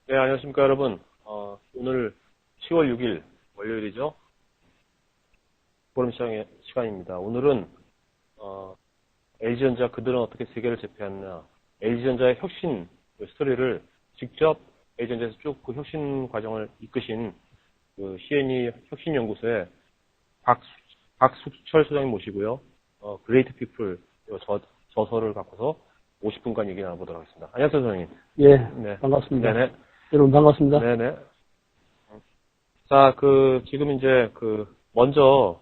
네, 안녕하십니까, 여러분. 오늘 10월 6일, 월요일이죠. 포럼 시간입니다. 오늘은, LG전자 그들은 어떻게 세계를 제패했나, LG전자의 혁신 스토리를 직접 LG전자에서 쭉 그 혁신 과정을 이끄신 그 CNE 혁신연구소의 박숙철 소장님 모시고요. 그레이트 피플 저서를 갖고서 50분간 얘기 나눠보도록 하겠습니다. 안녕하세요, 소장님. 예, 네. 반갑습니다. 네네. 여러분 반갑습니다. 네네. 자, 지금 이제 먼저,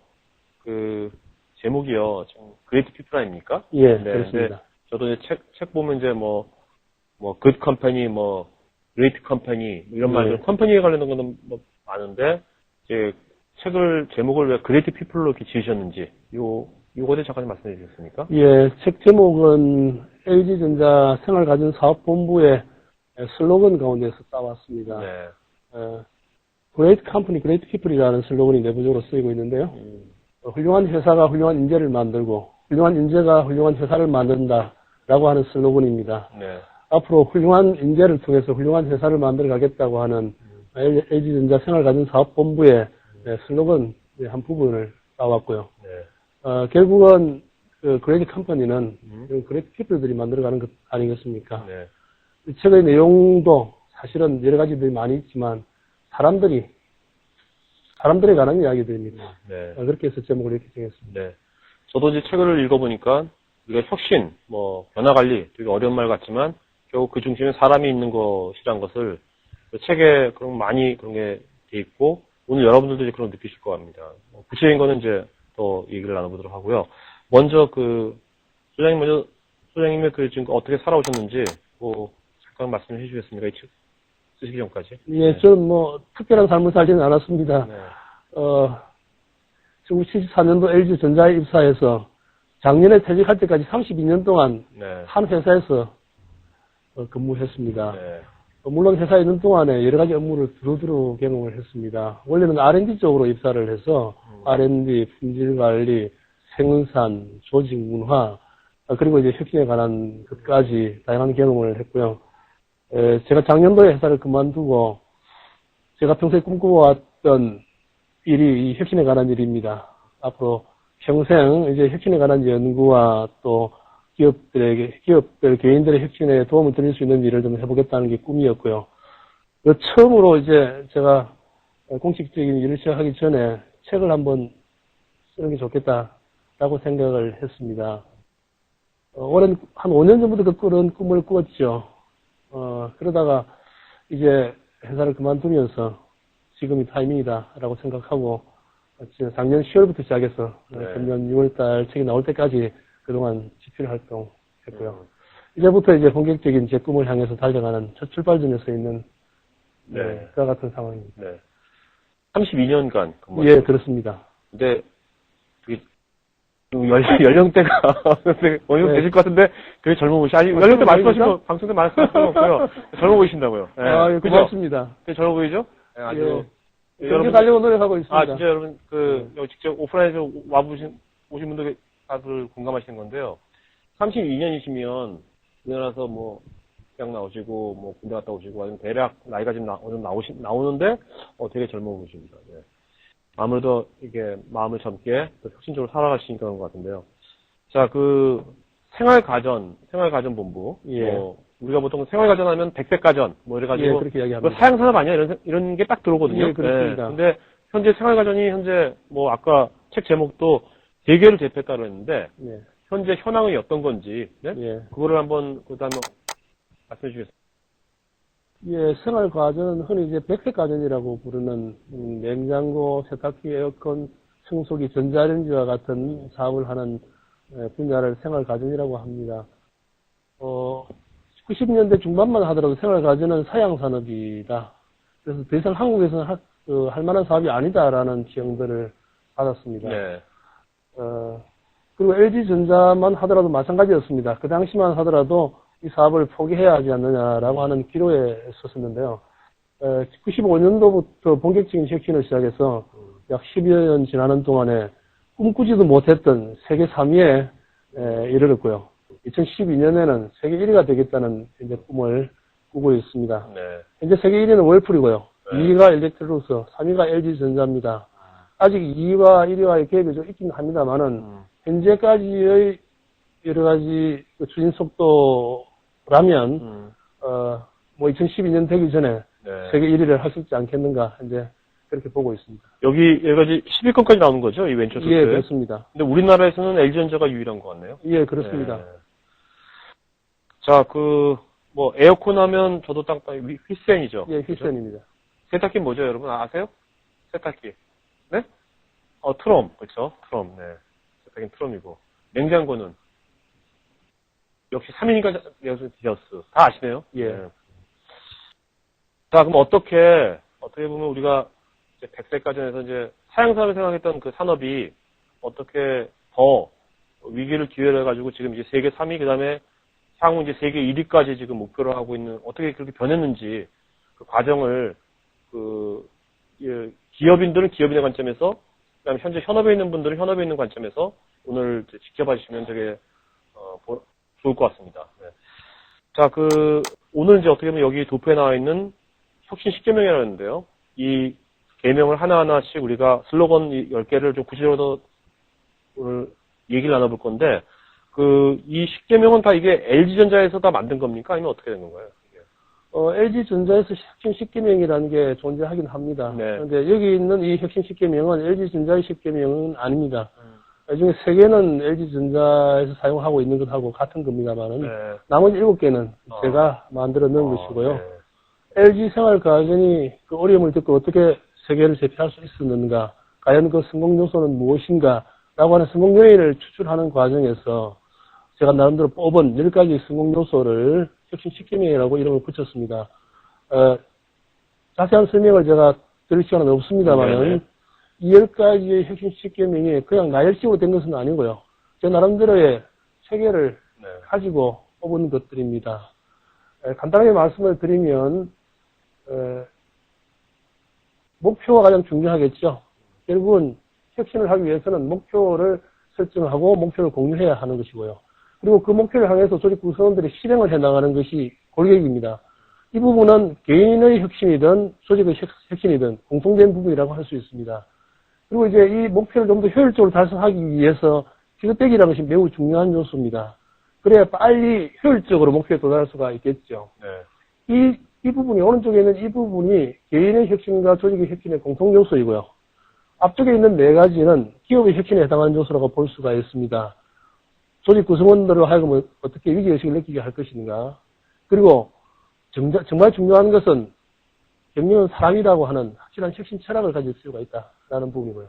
제목이요. 그레이트 피플 아닙니까? 예, 네. 그렇습니다. 저도 이제 책 보면 이제 good company, great company, 이런 예. 말들, 컴퍼니에 관련된 거는 많은데, 이제 제목을 왜 그레이트 피플로 이렇게 지으셨는지, 요거에 대해 잠깐 말씀해 주시겠습니까? 예, 책 제목은 LG전자 생활가전사업본부의 슬로건 가운데서 따왔습니다. 네. Great Company, Great People이라는 슬로건이 내부적으로 쓰이고 있는데요. 훌륭한 회사가 훌륭한 인재를 만들고, 훌륭한 인재가 훌륭한 회사를 만든다라고 하는 슬로건입니다. 네. 앞으로 훌륭한 인재를 통해서 훌륭한 회사를 만들어 가겠다고 하는 LG전자 생활가전사업본부의 슬로건 한 부분을 따왔고요. 네. 결국은 그레이트 컴퍼니는 그레이트 피플들이 만들어가는 것 아니겠습니까? 네. 이 책의 내용도 사실은 여러 가지들이 많이 있지만 사람들에 관한 이야기들입니다. 네. 그렇게 해서 제목을 이렇게 정했습니다. 네. 저도 이제 책을 읽어보니까, 우리가 혁신, 변화관리, 되게 어려운 말 같지만, 결국 그 중심에 사람이 있는 것이란 것을, 그 책에 많이 그런 게 돼 있고, 오늘 여러분들도 이제 그런 거 느끼실 것 같습니다. 구체적인 거는 이제 더 얘기를 나눠보도록 하고요. 먼저 소장님의 지금 어떻게 살아오셨는지, 잠깐 말씀해 주시겠습니까? 이 책 쓰시기 전까지. 예, 네. 저는 특별한 삶을 살지는 않았습니다. 네. 1974년도 LG전자에 입사해서 작년에 퇴직할 때까지 32년 동안 네. 한 회사에서 근무했습니다. 네. 물론 회사에 있는 동안에 여러 가지 업무를 두루두루 경험을 했습니다. 원래는 R&D 쪽으로 입사를 해서 R&D, 품질관리, 생산, 조직 문화, 그리고 이제 혁신에 관한 것까지 다양한 경험을 했고요. 제가 작년도에 회사를 그만두고 제가 평소에 꿈꿔왔던 일이 이 혁신에 관한 일입니다. 앞으로 평생 이제 혁신에 관한 연구와 또 기업들, 개인들의 혁신에 도움을 드릴 수 있는 일을 좀 해보겠다는 게 꿈이었고요. 처음으로 이제 제가 공식적인 일을 시작하기 전에 책을 한번 쓰는 게 좋겠다라고 생각을 했습니다. 오랜, 한 5년 전부터 그런 꿈을 꾸었죠. 그러다가 이제 회사를 그만두면서 지금이 타이밍이다라고 생각하고 작년 10월부터 시작해서 네. 작년 6월달 책이 나올 때까지 그동안 집필 활동했고요. 이제부터 이제 본격적인 제 꿈을 향해서 달려가는 첫 출발점에 서 있는 네. 그와 같은 상황입니다. 네. 32년간. 예, 그렇습니다. 근데, 연령대가, 어느 정도 되실 것 같은데, 되게 젊어 보시죠. 아니, 연령대 말씀하시고, 방송대 말씀하실 수 없고요. 젊어 보이신다고요. 네. 예, 그죠? 고맙습니다. 되게 젊어 보이죠? 네, 아주. 예. 여러분 달려고 노력하고 있습니다. 진짜 여러분, 여기 직접 오프라인에서 오신 분들 다들 공감하시는 건데요. 32년이시면, 우리나라에서 대학 나오시고, 군대 갔다 오시고, 아니면 대략 나이가 지금 어느 정도 나오는데, 되게 젊어 보이십니다. 네. 아무래도 이게 마음을 젊게 또 혁신적으로 살아가시니까 그런 것 같은데요. 자, 생활가전본부. 예. 우리가 보통 생활가전 하면 백백가전, 이래가지고. 예, 그렇게 이야기합니다. 사양산업 아니야? 이런 게 딱 들어오거든요. 예, 그렇습니다. 근데 현재 생활가전이 아까 책 제목도 세계를 제패했다고 했는데, 예. 현재 현황이 어떤 건지, 네? 예. 그거를 한번 말씀해 주겠습니다. 예, 생활가전은 흔히 이제 백색가전이라고 부르는 냉장고, 세탁기, 에어컨, 청소기, 전자레인지와 같은 사업을 하는 분야를 생활가전이라고 합니다. 90년대 중반만 하더라도 생활가전은 사양산업이다. 그래서 더 이상 한국에서는 할 만한 사업이 아니다라는 지형들을 받았습니다. 네. 그리고 LG전자만 하더라도 마찬가지였습니다. 그 당시만 하더라도 이 사업을 포기해야 하지 않느냐라고 하는 기로에 섰었는데요. 95년도부터 본격적인 혁신을 시작해서 약 10여 년 지나는 동안에 꿈꾸지도 못했던 세계 3위에 이르렀고요. 2012년에는 세계 1위가 되겠다는 이제 꿈을 꾸고 있습니다. 네. 현재 세계 1위는 월풀이고요. 네. 2위가 엘렉트로닉스, 3위가 LG전자입니다. 아직 2위와 1위와의 갭이 좀 있긴 합니다만은, 현재까지의 여러 가지 추진 속도라면, 뭐 2012년 되기 전에 네. 세계 1위를 할 수 있지 않겠는가, 이제 그렇게 보고 있습니다. 여기 여러 가지 10위권까지 나오는 거죠? 이 벤처 소프트웨어? 예, 그렇습니다. 근데 우리나라에서는 LG전자가 유일한 것 같네요. 예, 그렇습니다. 네. 자, 뭐, 에어컨 하면 저도 휘센이죠. 예, 휘센입니다. 세탁기 뭐죠, 여러분? 아세요? 세탁기. 네? 트롬. 그렇죠. 트롬. 네. 세탁기는 트롬이고. 냉장고는? 역시 3위니까 여기서 디저스. 다 아시네요? 예. 네. 자, 그럼 어떻게 보면 우리가 이제 100세까지 해서 이제 사양산을 생각했던 그 산업이 어떻게 더 위기를 기회로 해가지고 지금 이제 세계 3위, 그 다음에 향후 이제 세계 1위까지 지금 목표로 하고 있는, 어떻게 그렇게 변했는지 그 과정을 기업인들은 기업인의 관점에서, 그다음에 현재 현업에 있는 분들은 현업에 있는 관점에서 오늘 지켜봐 주시면 되게 좋을 것 같습니다. 네. 자, 오늘 이제 어떻게 보면 여기 도표에 나와 있는 혁신 10계명이라는데요. 이 계명을 하나하나씩 우리가 슬로건 10개를 좀 구체적으로 오늘 얘기를 나눠볼 건데, 이 10계명은 다 이게 LG전자에서 다 만든 겁니까? 아니면 어떻게 된 건가요? LG전자에서 혁신 10계명이라는 게 존재하긴 합니다. 네. 그런데 여기 있는 이 혁신 10계명은 LG전자의 10계명은 아닙니다. 나중에 3개는 LG전자에서 사용하고 있는 것하고 같은 겁니다만은, 네. 나머지 7개는 제가 만들어 넣은 것이고요. 네. LG생활가전이 그 어려움을 겪고 어떻게 세계를 제패할 수 있었는가, 과연 그 성공 요소는 무엇인가, 라고 하는 성공 요인을 추출하는 과정에서 제가 나름대로 뽑은 10가지 성공 요소를 혁신 10계명이라고 이름을 붙였습니다. 자세한 설명을 제가 드릴 시간은 없습니다만은, 네네. 이 10가지의 혁신 10계명이 그냥 나열식으로 된 것은 아니고요. 제 나름대로의 체계를 네. 가지고 뽑은 것들입니다. 간단하게 말씀을 드리면, 목표가 가장 중요하겠죠. 결국은 혁신을 하기 위해서는 목표를 설정하고 목표를 공유해야 하는 것이고요. 그리고 그 목표를 향해서 조직 구성원들이 실행을 해나가는 것이 골격입니다. 이 부분은 개인의 혁신이든 조직의 혁신이든 공통된 부분이라고 할 수 있습니다. 그리고 이제 이 목표를 좀 더 효율적으로 달성하기 위해서 피드백이라는 것이 매우 중요한 요소입니다. 그래야 빨리 효율적으로 목표에 도달할 수가 있겠죠. 네. 이 부분이, 오른쪽에 있는 이 부분이 개인의 혁신과 조직의 혁신의 공통 요소이고요. 앞쪽에 있는 4가지는 기업의 혁신에 해당하는 요소라고 볼 수가 있습니다. 조직 구성원들로 하여금 어떻게 위기의식을 느끼게 할 것인가. 그리고 정말 중요한 것은 경영은 사람이라고 하는 확실한 혁신 철학을 가질 필요가 있다라는 부분이고요.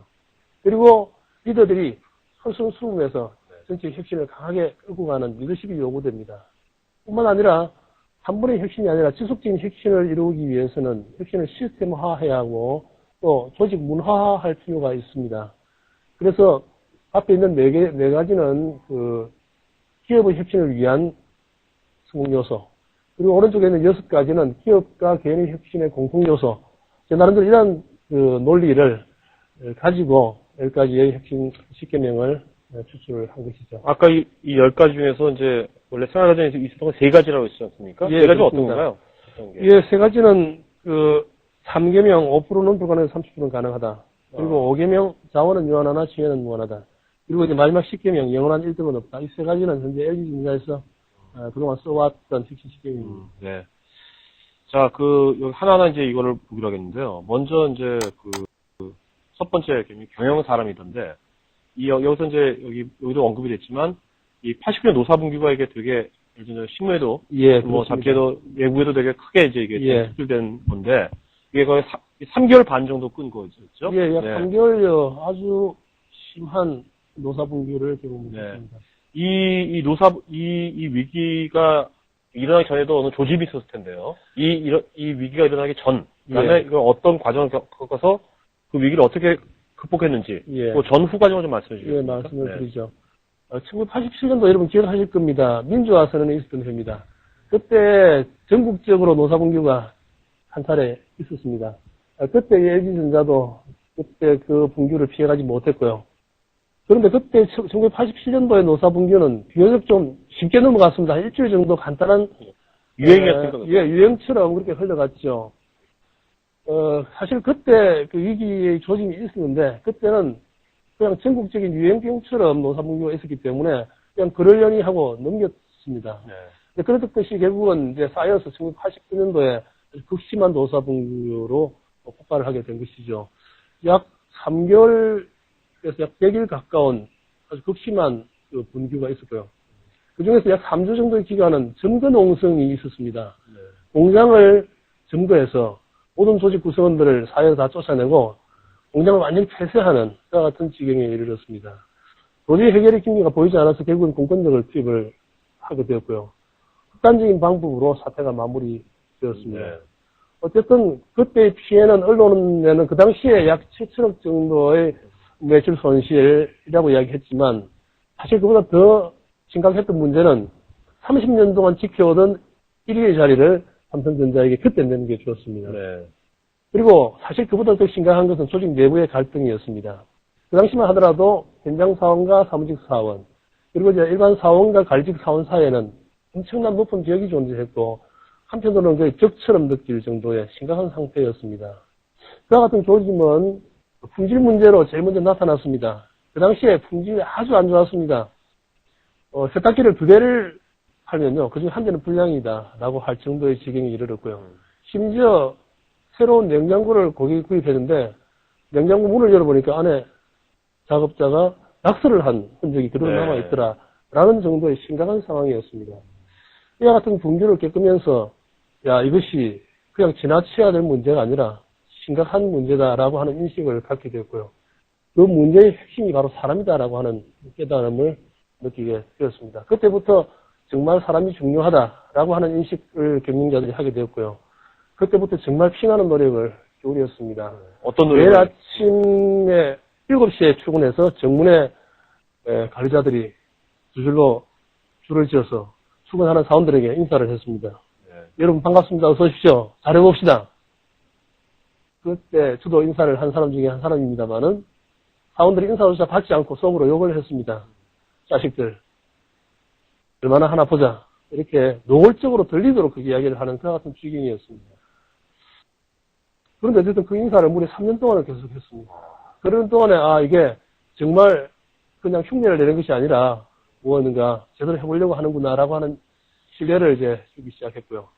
그리고 리더들이 솔선수범해서 전체 혁신을 강하게 끌고 가는 리더십이 요구됩니다. 뿐만 아니라 한 번의 혁신이 아니라 지속적인 혁신을 이루기 위해서는 혁신을 시스템화해야 하고 또 조직 문화화할 필요가 있습니다. 그래서 앞에 있는 4가지는 기업의 혁신을 위한 성공 요소, 그리고 오른쪽에 있는 6가지는 기업과 개인의 혁신의 공통 요소. 제 나름대로 이런 논리를 가지고 10가지의 혁신 10계명을 추출을 한 것이죠. 아까 이 10가지 중에서 이제 원래 생활가정에서 있었던 건 3가지라고 했지 않습니까? 예, 3가지 어떤 건가요? 예, 3가지는 3계명 5%는 불가능해서 30%는 가능하다. 그리고 5계명 자원은 유한하나 지혜는 무한하다. 그리고 이제 마지막 10계명 영원한 1등은 없다. 이 3가지는 현재 LG전자에서 그동안 써왔던 혁신 10계명입니다. 네. 자, 여기 하나하나 이제 이거를 보기로 하겠는데요. 먼저 이제 첫 번째 계명이 경영 사람이던데, 여기서 이제 여기도 언급이 됐지만, 이 80년 노사분규가 이게 되게, 신문에도, 예, 뭐 잡지에도, 외국에도 되게 크게 이제 이게 특출된 건데, 이게 거의 3개월 반 정도 끈 거죠. 예, 약 네. 3개월여 아주 심한 노사분규를 경험했습니다. 이 위기가 일어나기 전에도 어느 조짐이 있었을 텐데요. 이 위기가 일어나기 전, 그다음에 이걸 어떤 과정을 겪어서 그 위기를 어떻게 극복했는지, 그 전후 과정을 좀 말씀해 주시죠. 예, 말씀을 드리죠. 1987년도 여러분 기억하실 겁니다. 민주화 선언이 있었던 해입니다. 그때 전국적으로 노사분규가 한 차례 있었습니다. 그때 LG전자도 그때 그 분규를 피해가지 못했고요. 그런데 그때 1987년도의 노사분규는 비교적 좀 쉽게 넘어갔습니다. 한 일주일 정도 간단한 유행이었던 건가요? 예, 유행처럼 그렇게 흘러갔죠. 사실 그때 그 위기의 조짐이 있었는데, 그때는 그냥 전국적인 유행병처럼 노사분규가 있었기 때문에 그냥 그러려니 하고 넘겼습니다. 네. 그랬던 것이 결국은 이제 쌓여서 1989년도에 극심한 노사분규로 폭발을 하게 된 것이죠. 약 3개월에서 약 100일 가까운 아주 극심한 그 분규가 있었고요. 그 중에서 약 3주 정도의 기간은 점거 농성이 있었습니다. 네. 공장을 점거해서 모든 조직 구성원들을 사회에서 다 쫓아내고 공장을 완전히 폐쇄하는 그와 같은 지경에 이르렀습니다. 도저히 해결의 기미가 보이지 않아서 결국은 공권력을 투입을 하게 되었고요. 극단적인 방법으로 사태가 마무리되었습니다. 네. 어쨌든 그때의 피해는 언론에는 그 당시에 약 7천억 정도의 매출 손실이라고 이야기했지만 사실 그보다 더 심각했던 문제는 30년 동안 지켜오던 1위의 자리를 삼성전자에게 그때 내는 게 주었습니다. 네. 그리고 사실 그보다 더 심각한 것은 조직 내부의 갈등이었습니다. 그 당시만 하더라도 현장 사원과 사무직 사원, 그리고 이제 일반 사원과 관리직 사원 사이에는 엄청난 높은 벽이 존재했고, 한편으로는 거의 적처럼 느낄 정도의 심각한 상태였습니다. 그와 같은 조짐은 품질 문제로 제일 먼저 나타났습니다. 그 당시에 품질이 아주 안 좋았습니다. 세탁기를 2대를 팔면요, 그중에 한 대는 불량이다 라고 할 정도의 지경에 이르렀고요. 심지어 새로운 냉장고를 고객이 구입했는데 냉장고 문을 열어보니까 안에 작업자가 낙서를 한 흔적이 그대로 네. 남아있더라 라는 정도의 심각한 상황이었습니다. 이와 같은 분규를 겪으면서 야, 이것이 그냥 지나쳐야 될 문제가 아니라 심각한 문제다라고 하는 인식을 갖게 되었고요. 그 문제의 핵심이 바로 사람이다라고 하는 깨달음을 느끼게 되었습니다. 그때부터 정말 사람이 중요하다라고 하는 인식을 경영자들이 하게 되었고요. 그때부터 정말 피나는 노력을 기울였습니다. 어떤 매일 노력을? 아침에 7시에 출근해서 정문에 관리자들이 두 줄로 줄을 지어서 출근하는 사원들에게 인사를 했습니다. 네. 여러분 반갑습니다. 어서 오십시오. 잘해봅시다. 그때 저도 인사를 한 사람 중에 한 사람입니다만은 사원들이 인사조차 받지 않고 속으로 욕을 했습니다. 자식들 얼마나 하나 보자. 이렇게 노골적으로 들리도록 그 이야기를 하는 그와 같은 지경이었습니다. 그런데 어쨌든 그 인사를 무려 3년 동안을 계속했습니다. 그런 동안에 이게 정말 그냥 흉내를 내는 것이 아니라 무엇인가 제대로 해보려고 하는구나라고 하는 신뢰를 이제 주기 시작했고요.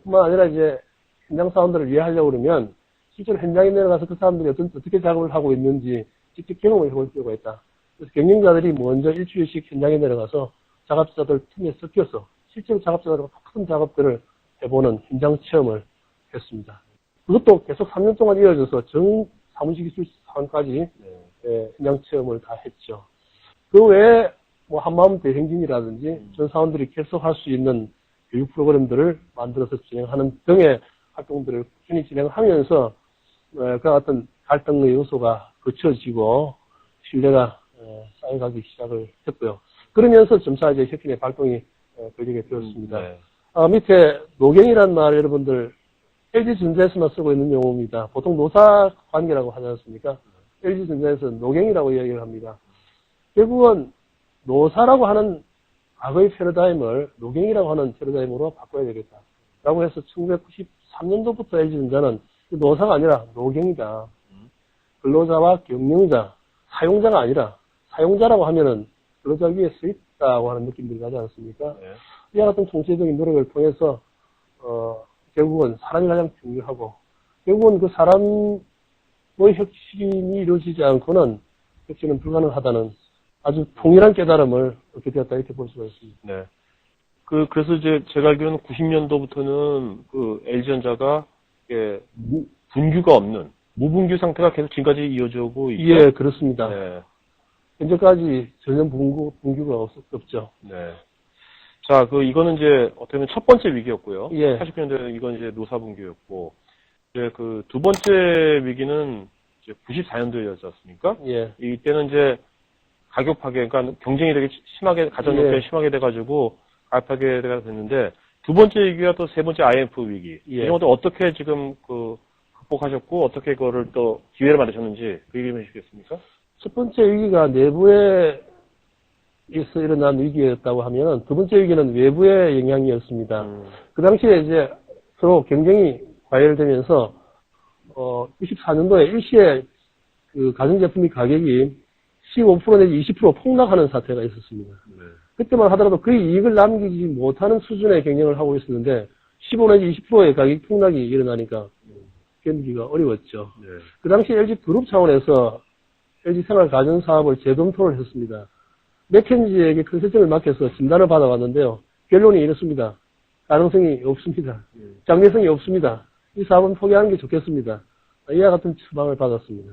뿐만 아니라 이제 현장 사원들을 이해하려고 그러면 실제로 현장에 내려가서 그 사람들이 어떻게 작업을 하고 있는지 직접 경험을 해볼 필요가 있다. 그래서 경영자들이 먼저 일주일씩 현장에 내려가서 작업자들 틈에 섞여서 실제로 작업자들과 똑같은 작업들을 해보는 현장 체험을 했습니다. 그것도 계속 3년 동안 이어져서 전 사무직 기술 사원까지 현장 체험을 다 했죠. 그 외에 뭐 한마음 대행진이라든지 전 사원들이 계속할 수 있는 교육 프로그램들을 만들어서 진행하는 등의 활동들을 꾸준히 진행하면서 그 같은 갈등의 요소가 거쳐지고 신뢰가 쌓여가기 시작을 했고요. 그러면서 점차 이제 혁신의 발동이 걸리게 되었습니다. 네. 밑에 노경이라는 말 여러분들 LG전자에서만 쓰고 있는 용어입니다. 보통 노사 관계라고 하지 않습니까? LG전자에서 노경이라고 이야기를 합니다. 결국은 노사라고 하는 과거의 패러다임을 노경이라고 하는 패러다임으로 바꿔야 되겠다. 라고 해서 1993년도부터 LG전자는 노사가 아니라 노경이다. 근로자와 경영자, 사용자가 아니라 사용자라고 하면은 근로자 위에 서 있다고 하는 느낌들이 나지 않습니까? 네. 이와 같은 총체적인 노력을 통해서 결국은 사람이 가장 중요하고 결국은 그 사람의 혁신이 이루어지지 않고는 혁신은 불가능하다는 아주 통일한 깨달음을 얻게 되었다 이렇게 볼 수가 있습니다. 네. 그래서 이제 제가 알기로는 90년도부터는 그 LG전자가 분규가 없는 무분규 상태가 계속 지금까지 이어져 오고 있죠. 예, 그렇습니다. 네. 현재까지 전혀 분규가 없죠. 네. 자, 이거는 이제 어떻게 보면 첫 번째 위기였고요. 예. 80년대 이건 이제 노사분규였고, 이제 그 두 번째 위기는 이제 94년도였지 않습니까? 예. 이때는 이제 가격 파괴, 그러니까 경쟁이 되게 심하게, 가전업계에 심하게 돼가지고 가격 파괴가 됐는데, 두 번째 위기가 또 세 번째 IMF 위기. 예. 이런 것도 어떻게 지금 극복하셨고, 어떻게 그거를 또 기회를 만드셨는지 그 얘기 좀 해주시겠습니까? 첫 번째 위기가 내부의 일어난 위기였다고 하면 두 번째 위기는 외부의 영향이었습니다. 그 당시에 이제 서로 경쟁이 과열되면서 94년도에 일시에 그 가전제품의 가격이 15% 내지 20% 폭락하는 사태가 있었습니다. 네. 그때만 하더라도 거의 이익을 남기지 못하는 수준의 경쟁을 하고 있었는데 15 내지 20%의 가격 폭락이 일어나니까 견디기가 어려웠죠. 네. 그 당시 LG 그룹 차원에서 LG 생활 가전 사업을 재검토를 했습니다. 맥켄지에게 컨설팅을 맡겨서 진단을 받아왔는데요. 결론이 이렇습니다. 가능성이 없습니다. 장래성이 없습니다. 이 사업은 포기하는 게 좋겠습니다. 이와 같은 처방을 받았습니다.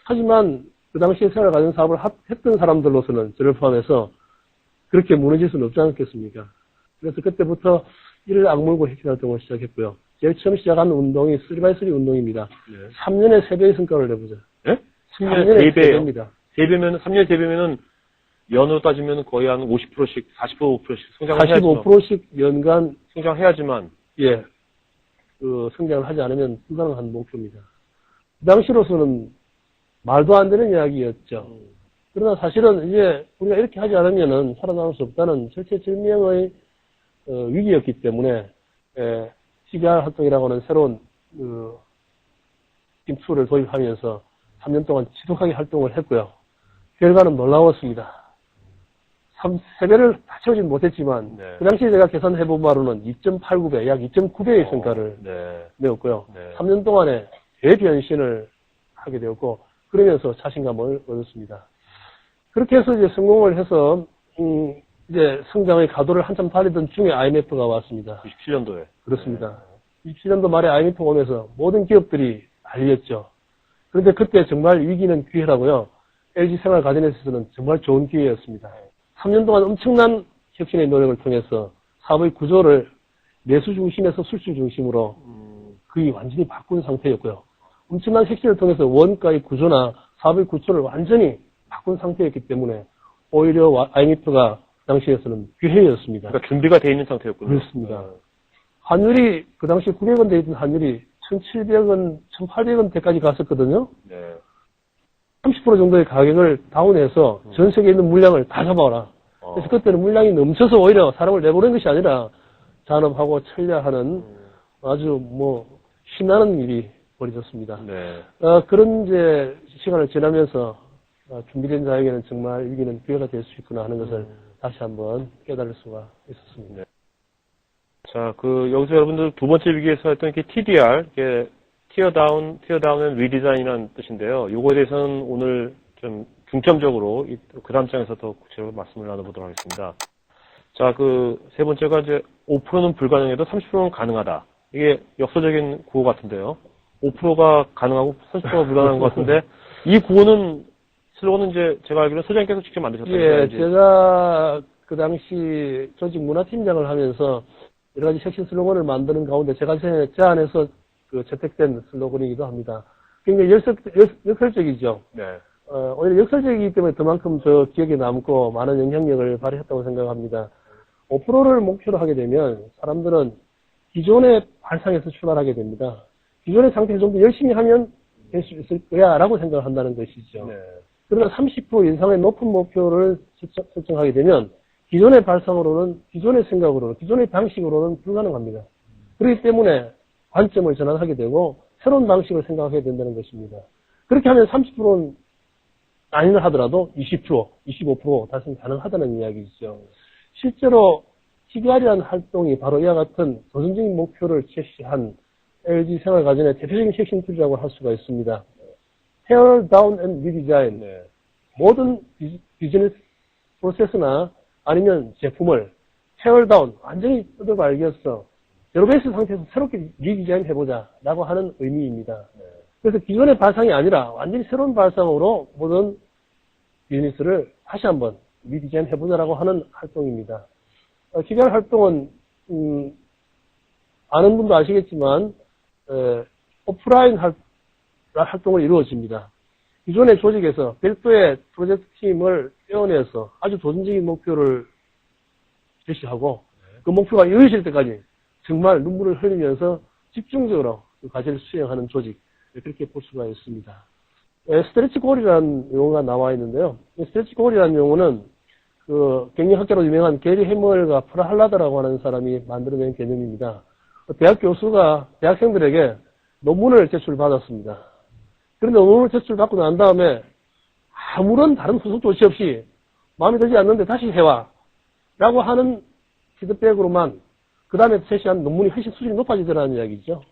하지만 그 당시에 생활 가전 사업을 했던 사람들로서는 저를 포함해서 그렇게 무너질 수는 없지 않겠습니까? 그래서 그때부터 이를 악물고 핵심 활동을 시작했고요. 제일 처음 시작한 운동이 3x3 운동입니다. 네. 3년에 3배의 성과를 내보자. 네? 3년에 3배입니다. 3년 3배면은 연으로 따지면 거의 한 50%씩, 45%씩 성장을 45%씩 연간 성장해야지만 예, 그 성장을 하지 않으면 불가능한 목표입니다. 그 당시로서는 말도 안 되는 이야기였죠. 그러나 사실은 이제 우리가 이렇게 하지 않으면은 살아남을 수 없다는 절체절명의 위기였기 때문에 CBR 활동이라고 하는 새로운 팀2를 도입하면서 3년 동안 지속하게 활동을 했고요. 결과는 놀라웠습니다. 3배를 다 채우진 못했지만 네. 그 당시에 제가 계산해본 바로는 2.89배, 약 2.9배의 성과를 네. 내었고요. 네. 3년 동안에 대변신을 하게 되었고 그러면서 자신감을 얻었습니다. 그렇게 해서 이제 성공을 해서 이제 성장의 가도를 한참 달리던 중에 IMF가 왔습니다. 97년도에. 그렇습니다. 27년도 말에 IMF가 오면서 모든 기업들이 알렸죠. 그런데 그때 정말 위기는 기회라고요. LG 생활 가전에 있어서는 정말 좋은 기회였습니다. 3년 동안 엄청난 혁신의 노력을 통해서 사업의 구조를 내수 중심에서 수출 중심으로 거의 완전히 바꾼 상태였고요. 엄청난 혁신을 통해서 원가의 구조나 사업의 구조를 완전히 바꾼 상태였기 때문에 오히려 IMF가 당시에서는 기회였습니다. 그러니까 준비가 돼 있는 상태였군요. 그렇습니다. 환율이 그 당시 900원 돼 있던 환율이 1,700원, 1,800원대까지 갔었거든요. 네. 30% 정도의 가격을 다운해서 전 세계에 있는 물량을 다 잡아와라. 그래서 그때는 물량이 넘쳐서 오히려 사람을 내보낸 것이 아니라 잔업하고 철야하는 아주 신나는 일이 벌어졌습니다. 네. 그런 이제 시간을 지나면서 준비된 자에게는 정말 위기는 기회가 될 수 있구나 하는 것을 다시 한번 깨달을 수가 있었습니다. 네. 자, 여기서 여러분들 두 번째 위기에서 했던 게 TDR, Tear Down and Redesign 이라는 뜻인데요. 요거에 대해서는 오늘 좀 중점적으로 그 다음 장에서 더 구체적으로 말씀을 나눠보도록 하겠습니다. 자, 세 번째가 이제 5%는 불가능해도 30%는 가능하다. 이게 역사적인 구호 같은데요. 5%가 가능하고 30%가 불가능한 것 같은데, 이 구호는, 슬로건은 이제 제가 알기로는 소장님께서 직접 만드셨다고요? 예, 제가 그 당시 조직 문화팀장을 하면서 여러 가지 혁신 슬로건을 만드는 가운데 제가 제 안에서 채택된 슬로건이기도 합니다. 굉장히 역설적이죠. 네. 오히려 역설적이기 때문에 그만큼 더 기억에 남고 많은 영향력을 발휘했다고 생각합니다. 5%를 목표로 하게 되면 사람들은 기존의 발상에서 출발하게 됩니다. 기존의 상태에서 좀 더 열심히 하면 될 수 있을 거야 라고 생각한다는 것이죠. 네. 그러나 30% 이상의 높은 목표를 설정하게 되면 기존의 발상으로는, 기존의 생각으로는, 기존의 방식으로는 불가능합니다. 그렇기 때문에 관점을 전환하게 되고 새로운 방식을 생각하게 된다는 것입니다. 그렇게 하면 30%는 아니라 하더라도 20%, 25% 달성 가능하다는 이야기죠. 실제로 TDR이라는 활동이 바로 이와 같은 도전적인 목표를 제시한 LG 생활가전의 대표적인 혁신 툴이라고 할 수가 있습니다. Tear Down and Redesign. 네. 모든 비즈니스 프로세스나 아니면 제품을 Tear Down, 완전히 뜯어발겼어. 제로베이스 상태에서 새롭게 리디자인 해보자 라고 하는 의미입니다. 네. 그래서 기존의 발상이 아니라 완전히 새로운 발상으로 모든 비즈니스를 다시 한번 리디자인 해보자라고 하는 활동입니다. 기존 활동은 아는 분도 아시겠지만 오프라인 활동을 이루어집니다. 기존의 조직에서 별도의 프로젝트 팀을 떼어내서 아주 도전적인 목표를 제시하고 그 목표가 이루어질 때까지 정말 눈물을 흘리면서 집중적으로 그 과제를 수행하는 조직, 그렇게 볼 수가 있습니다. 스트레치 골이라는 용어가 나와 있는데요. 스트레치 골이라는 용어는 그 경영학자로 유명한 게리 해멀과 프라할라드라고 하는 사람이 만들어낸 개념입니다. 대학 교수가 대학생들에게 논문을 제출받았습니다. 그런데 논문을 제출받고 난 다음에 아무런 다른 후속 조치 없이 마음에 들지 않는데 다시 해와 라고 하는 피드백으로만 그 다음에 제시한 논문이 훨씬 수준이 높아지더라는 이야기죠.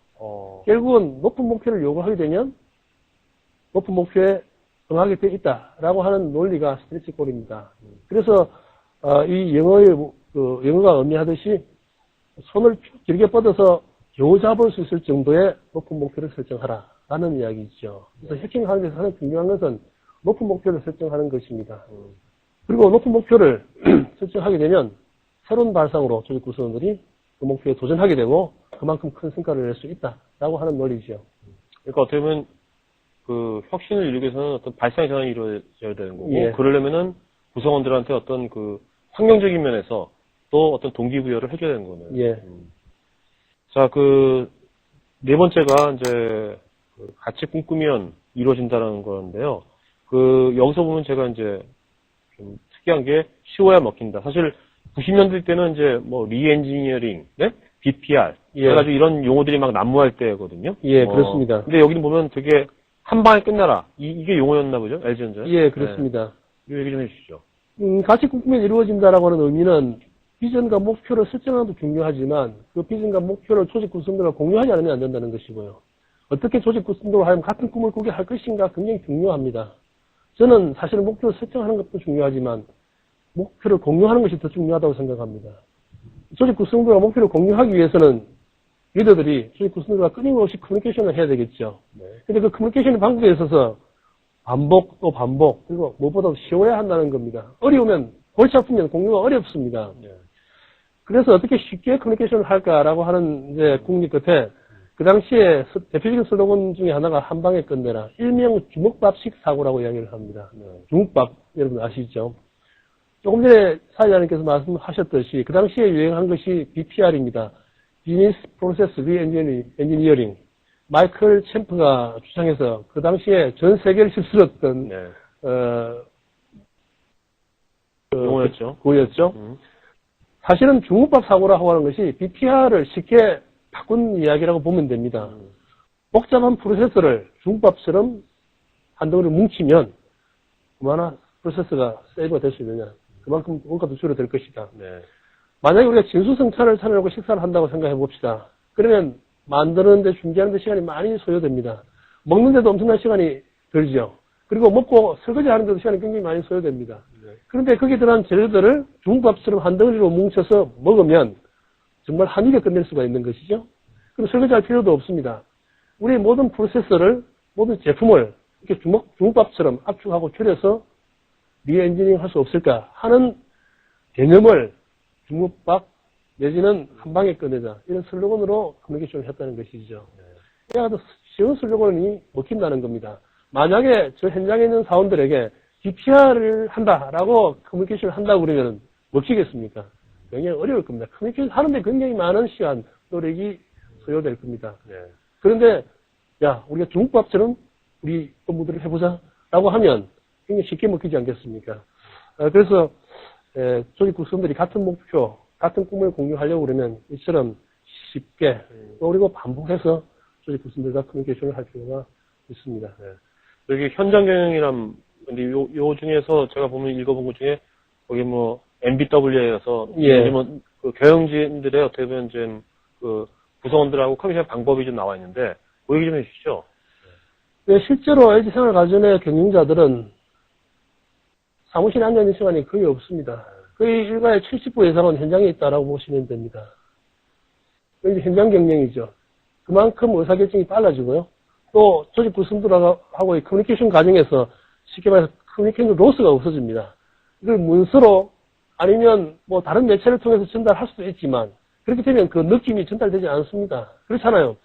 결국은 높은 목표를 요구하게 되면 높은 목표에 응하게 되어 있다라고 하는 논리가 스트레치 골입니다. 그래서 이 영어가 의미하듯이 손을 길게 뻗어서 겨우 잡을 수 있을 정도의 높은 목표를 설정하라라는 이야기죠. 그래서 해킹하는 데서 가장 중요한 것은 높은 목표를 설정하는 것입니다. 그리고 높은 목표를 설정하게 되면 새로운 발상으로 조직 구성원들이 그 목표에 도전하게 되고 그만큼 큰 성과를 낼 수 있다라고 하는 논리죠. 그러니까 어떻게 보면 그 혁신을 이루기 위해서는 어떤 발상의 전환이 이루어져야 되는 거고, 예. 그러려면은 구성원들한테 어떤 그 환경적인 면에서 또 어떤 동기부여를 해줘야 되는 거네요. 예. 자, 그 네 번째가 이제 같이 꿈꾸면 이루어진다는 건데요. 그 여기서 보면 제가 이제 좀 특이한 게 쉬워야 먹힌다. 사실 90년대 때는 이제 뭐 리엔지니어링, 네? BPR, 예. 그래가지고 이런 용어들이 막 난무할 때거든요. 예, 그렇습니다. 근데 여기는 보면 되게 한 방에 끝나라. 이게 용어였나 보죠? LG전자. 예, 그렇습니다. 이 얘기 좀 해주시죠. 같이 꿈꾸면 이루어진다라고 하는 의미는 비전과 목표를 설정하는 것도 중요하지만 그 비전과 목표를 조직 구성들과 공유하지 않으면 안 된다는 것이고요. 어떻게 조직 구성들과 하면 같은 꿈을 꾸게 할 것인가 굉장히 중요합니다. 저는 사실은 목표를 설정하는 것도 중요하지만 목표를 공유하는 것이 더 중요하다고 생각합니다. 조직 구성들과 목표를 공유하기 위해서는 리더들이 조직 구성들과 끊임없이 커뮤니케이션을 해야 되겠죠. 근데 그 커뮤니케이션의 방법에 있어서 반복 또 반복 그리고 무엇보다도 쉬워야 한다는 겁니다. 어려우면 골치 아프면 공유가 어렵습니다. 그래서 어떻게 쉽게 커뮤니케이션을 할까라고 하는 이제 궁리 끝에 그 당시에 대표적인 슬로건 중에 하나가 한 방에 끝내라. 일명 주먹밥식 사고라고 이야기를 합니다. 주먹밥 여러분 아시죠? 조금 전에 사회자님께서 말씀하셨듯이 그 당시에 유행한 것이 BPR입니다. Business Process Re-Engineering. 마이클 챔프가 주장해서 그 당시에 전 세계를 휩쓸었던 용어였죠. 그거였죠. 사실은 주먹밥 사고라고 하는 것이 BPR을 쉽게 바꾼 이야기라고 보면 됩니다. 복잡한 프로세서를 주먹밥처럼 한 덩어리 뭉치면 얼마나 프로세서가 세이브가 될 수 있느냐. 그만큼 원가도 줄어들 것이다. 만약에 우리가 진수성찬을 차려놓고 식사를 한다고 생각해 봅시다. 그러면 만드는데 준비하는데 시간이 많이 소요됩니다. 먹는데도 엄청난 시간이 들죠. 그리고 먹고 설거지 하는데도 시간이 굉장히 많이 소요됩니다. 그런데 거기에 들어간 재료들을 주먹밥처럼 한 덩어리로 뭉쳐서 먹으면 정말 한 입에 끝낼 수가 있는 것이죠. 그럼 설거지할 필요도 없습니다. 우리 모든 프로세서를, 모든 제품을 이렇게 주먹밥처럼 압축하고 줄여서 리엔지니어링 할 수 없을까 하는 개념을 주먹밥 내지는 한 방에 끝내자 이런 슬로건으로 커뮤니케이션을 했다는 것이죠. 아주 쉬운 슬로건이 먹힌다는 겁니다. 만약에 저 현장에 있는 사원들에게 BPR을 한다라고 커뮤니케이션을 한다고 그러면 먹히겠습니까? 굉장히 어려울 겁니다. 커뮤니케이션 하는데 굉장히 많은 시간, 노력이 소요될 겁니다. 그런데 야 우리가 주먹밥처럼 우리 업무들을 해보자 라고 하면 굉장히 쉽게 먹히지 않겠습니까? 그래서 조직 구성들이 같은 목표, 같은 꿈을 공유하려고 그러면 이처럼 쉽게 그리고 반복해서 조직 구성들과 커뮤니케이션을 할 필요가 있습니다. 여기 현장 경영이란 근데 요 중에서 제가 보면 읽어본 것 중에 거기 뭐 MBW에서 요즘은 그 경영진들의 어떻게 보면 좀 그 구성원들하고 커뮤니케이션 방법이 좀 나와 있는데 그 얘기 좀 해주시죠. 실제로 LG 생활가전의 경영자들은 사무실에 앉아있는 시간이 거의 없습니다. 거의 일가의 70% 이상은 현장에 있다라고 보시면 됩니다. 이게 현장 경영이죠. 그만큼 의사결정이 빨라지고요. 또 조직 구성들하고의 커뮤니케이션 과정에서 쉽게 말해서 커뮤니케이션 로스가 없어집니다. 이걸 문서로 아니면 뭐 다른 매체를 통해서 전달할 수도 있지만 그렇게 되면 그 느낌이 전달되지 않습니다. 그렇잖아요.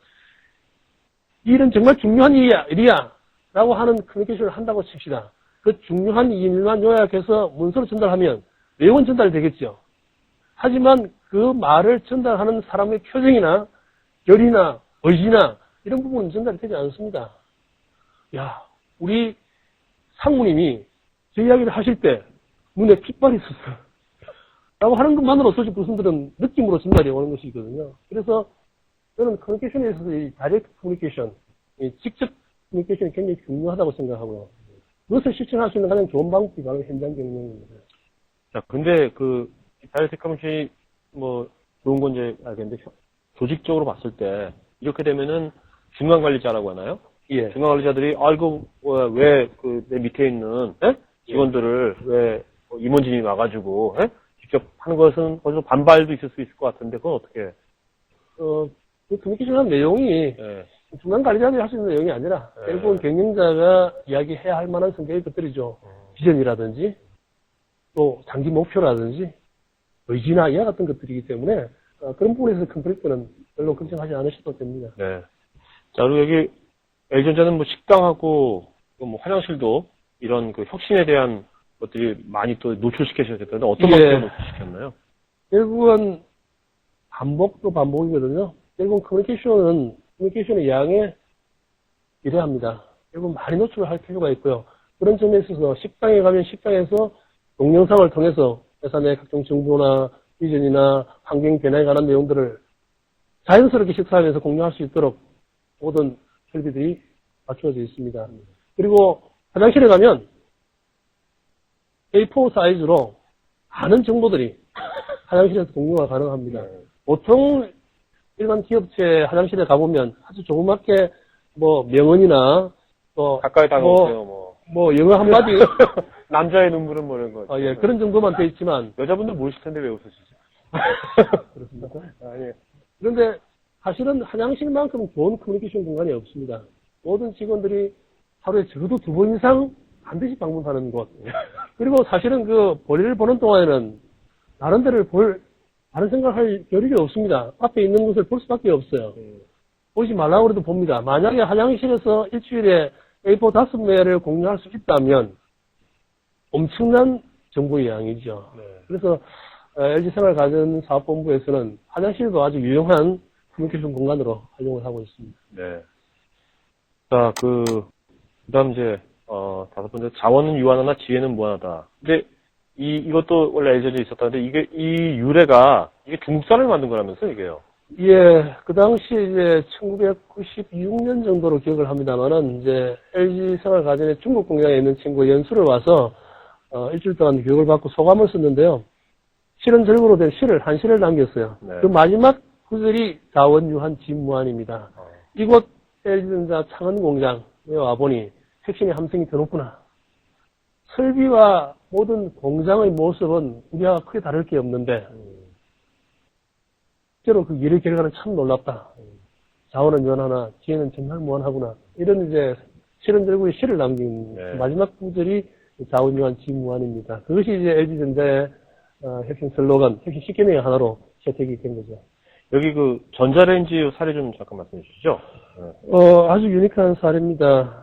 이 일은 정말 중요한 일이야 라고 하는 커뮤니케이션을 한다고 칩시다. 그 중요한 일만 요약해서 문서로 전달하면 내용은 전달되겠죠. 하지만 그 말을 전달하는 사람의 표정이나 결이나 의지나 이런 부분은 전달이 되지 않습니다. 야, 우리 상무님이 저 이야기를 하실 때 눈에 핏발이 있었어. 라고 하는 것만으로 솔직히 그분들은 느낌으로 전달이 오는 것이 있거든요. 그래서 저는 커뮤니케이션에 있어서 이 다이렉트 커뮤니케이션, 이 직접 커뮤니케이션이 굉장히 중요하다고 생각하고요. 그것을 실천할 수 있는 가장 좋은 방법이 바로 현장 경영입니다. 자, 근데 그 다이렉트 커뮤니케이션이 뭐 좋은 건지 알겠는데 조직적으로 봤을 때 이렇게 되면은 중간 관리자라고 하나요? 예. 중간 관리자들이 아이고 왜 그 내 밑에 있는 직원들을 왜 임원진이 와가지고 직접 하는 것은 어디서 반발도 있을 수 있을 것 같은데 그건 어떻게? 그 커뮤니케이션 한 내용이 예. 중간 관리자들이 할 수 있는 내용이 아니라 결국은 경영자가 이야기해야 할 만한 성격의 것들이죠. 비전이라든지 또 장기 목표라든지 의지나 이와 같은 것들이기 때문에 그런 부분에서 컨플릭트는 별로 걱정하지 않으셔도 됩니다. 네. 자, 그리고 여기 L전자는 뭐 식당하고 뭐 화장실도 이런 그 혁신에 대한 것들이 많이 또 노출시키셨겠던데 어떤 방식으로 노출시켰나요? 결국은 반복도 반복이거든요. 결국은 커뮤니케이션의 양에 비례합니다. 결국 많이 노출을 할 필요가 있고요. 그런 점에 있어서 식당에 가면 식당에서 동영상을 통해서 회사 내 각종 정보나 비전이나 환경 변화에 관한 내용들을 자연스럽게 식사하면서 공유할 수 있도록 모든 설비들이 갖추어져 있습니다. 그리고 화장실에 가면 A4 사이즈로 많은 정보들이 화장실에서 공유가 가능합니다. 보통 일반 기업체 화장실에 가보면 아주 조그맣게 뭐 명언이나 또 가까이 다가오세요 뭐 영어 한마디 남자의 눈물은 뭐 이런 거. 예, 그런 정도만 돼 있지만 여자분들 모르실 텐데 왜 웃으시죠? 그렇습니까? 아니. 그런데 사실은 화장실만큼 좋은 커뮤니케이션 공간이 없습니다. 모든 직원들이 하루에 적어도 2번 이상 반드시 방문하는 곳. 그리고 사실은 그 볼일을 보는 동안에는 다른 데를 다른 생각할 여력이 없습니다. 앞에 있는 것을 볼 수밖에 없어요. 보지 말라고 해도 봅니다. 만약에 화장실에서 일주일에 A4 5매를 공유할 수 있다면 엄청난 정보의 양이죠. 네. 그래서 LG생활가전사업본부에서는 화장실도 아주 유용한 커뮤니케이션 공간으로 활용을 하고 있습니다. 네. 자, 그다음 이제 5번째 자원은 유한하나 지혜는 무한하다. 근데 이것도 원래 예전에 있었다는데 이 유래가 이게 중국산을 만든 거라면서 이게요? 예, 그 당시 이제 1996년 정도로 기억을 합니다만은 이제 LG생활가전의 중국 공장에 있는 친구 연수를 와서 일주일 동안 교육을 받고 소감을 썼는데요. 실은 절구로 된 한 시를 남겼어요. 네. 그 마지막 구절이 자원유한 진무한입니다. 이곳 LG전자 창원공장에 와보니 혁신의 함성이 더 높구나. 설비와 모든 공장의 모습은 우리와 크게 다를 게 없는데 실제로 그 일의 결과는 참 놀랍다. 자원은 유한하나 지혜는 정말 무한하구나. 이런 이제 실은 절구의 시를 남긴 마지막 구절이 자원유한 진무한입니다. 그것이 이제 LG전자의 혁신 슬로건, 혁신 시계명의 하나로 채택이 된 거죠. 여기 그 전자레인지 사례 좀 잠깐 말씀해 주시죠. 아주 유니크한 사례입니다.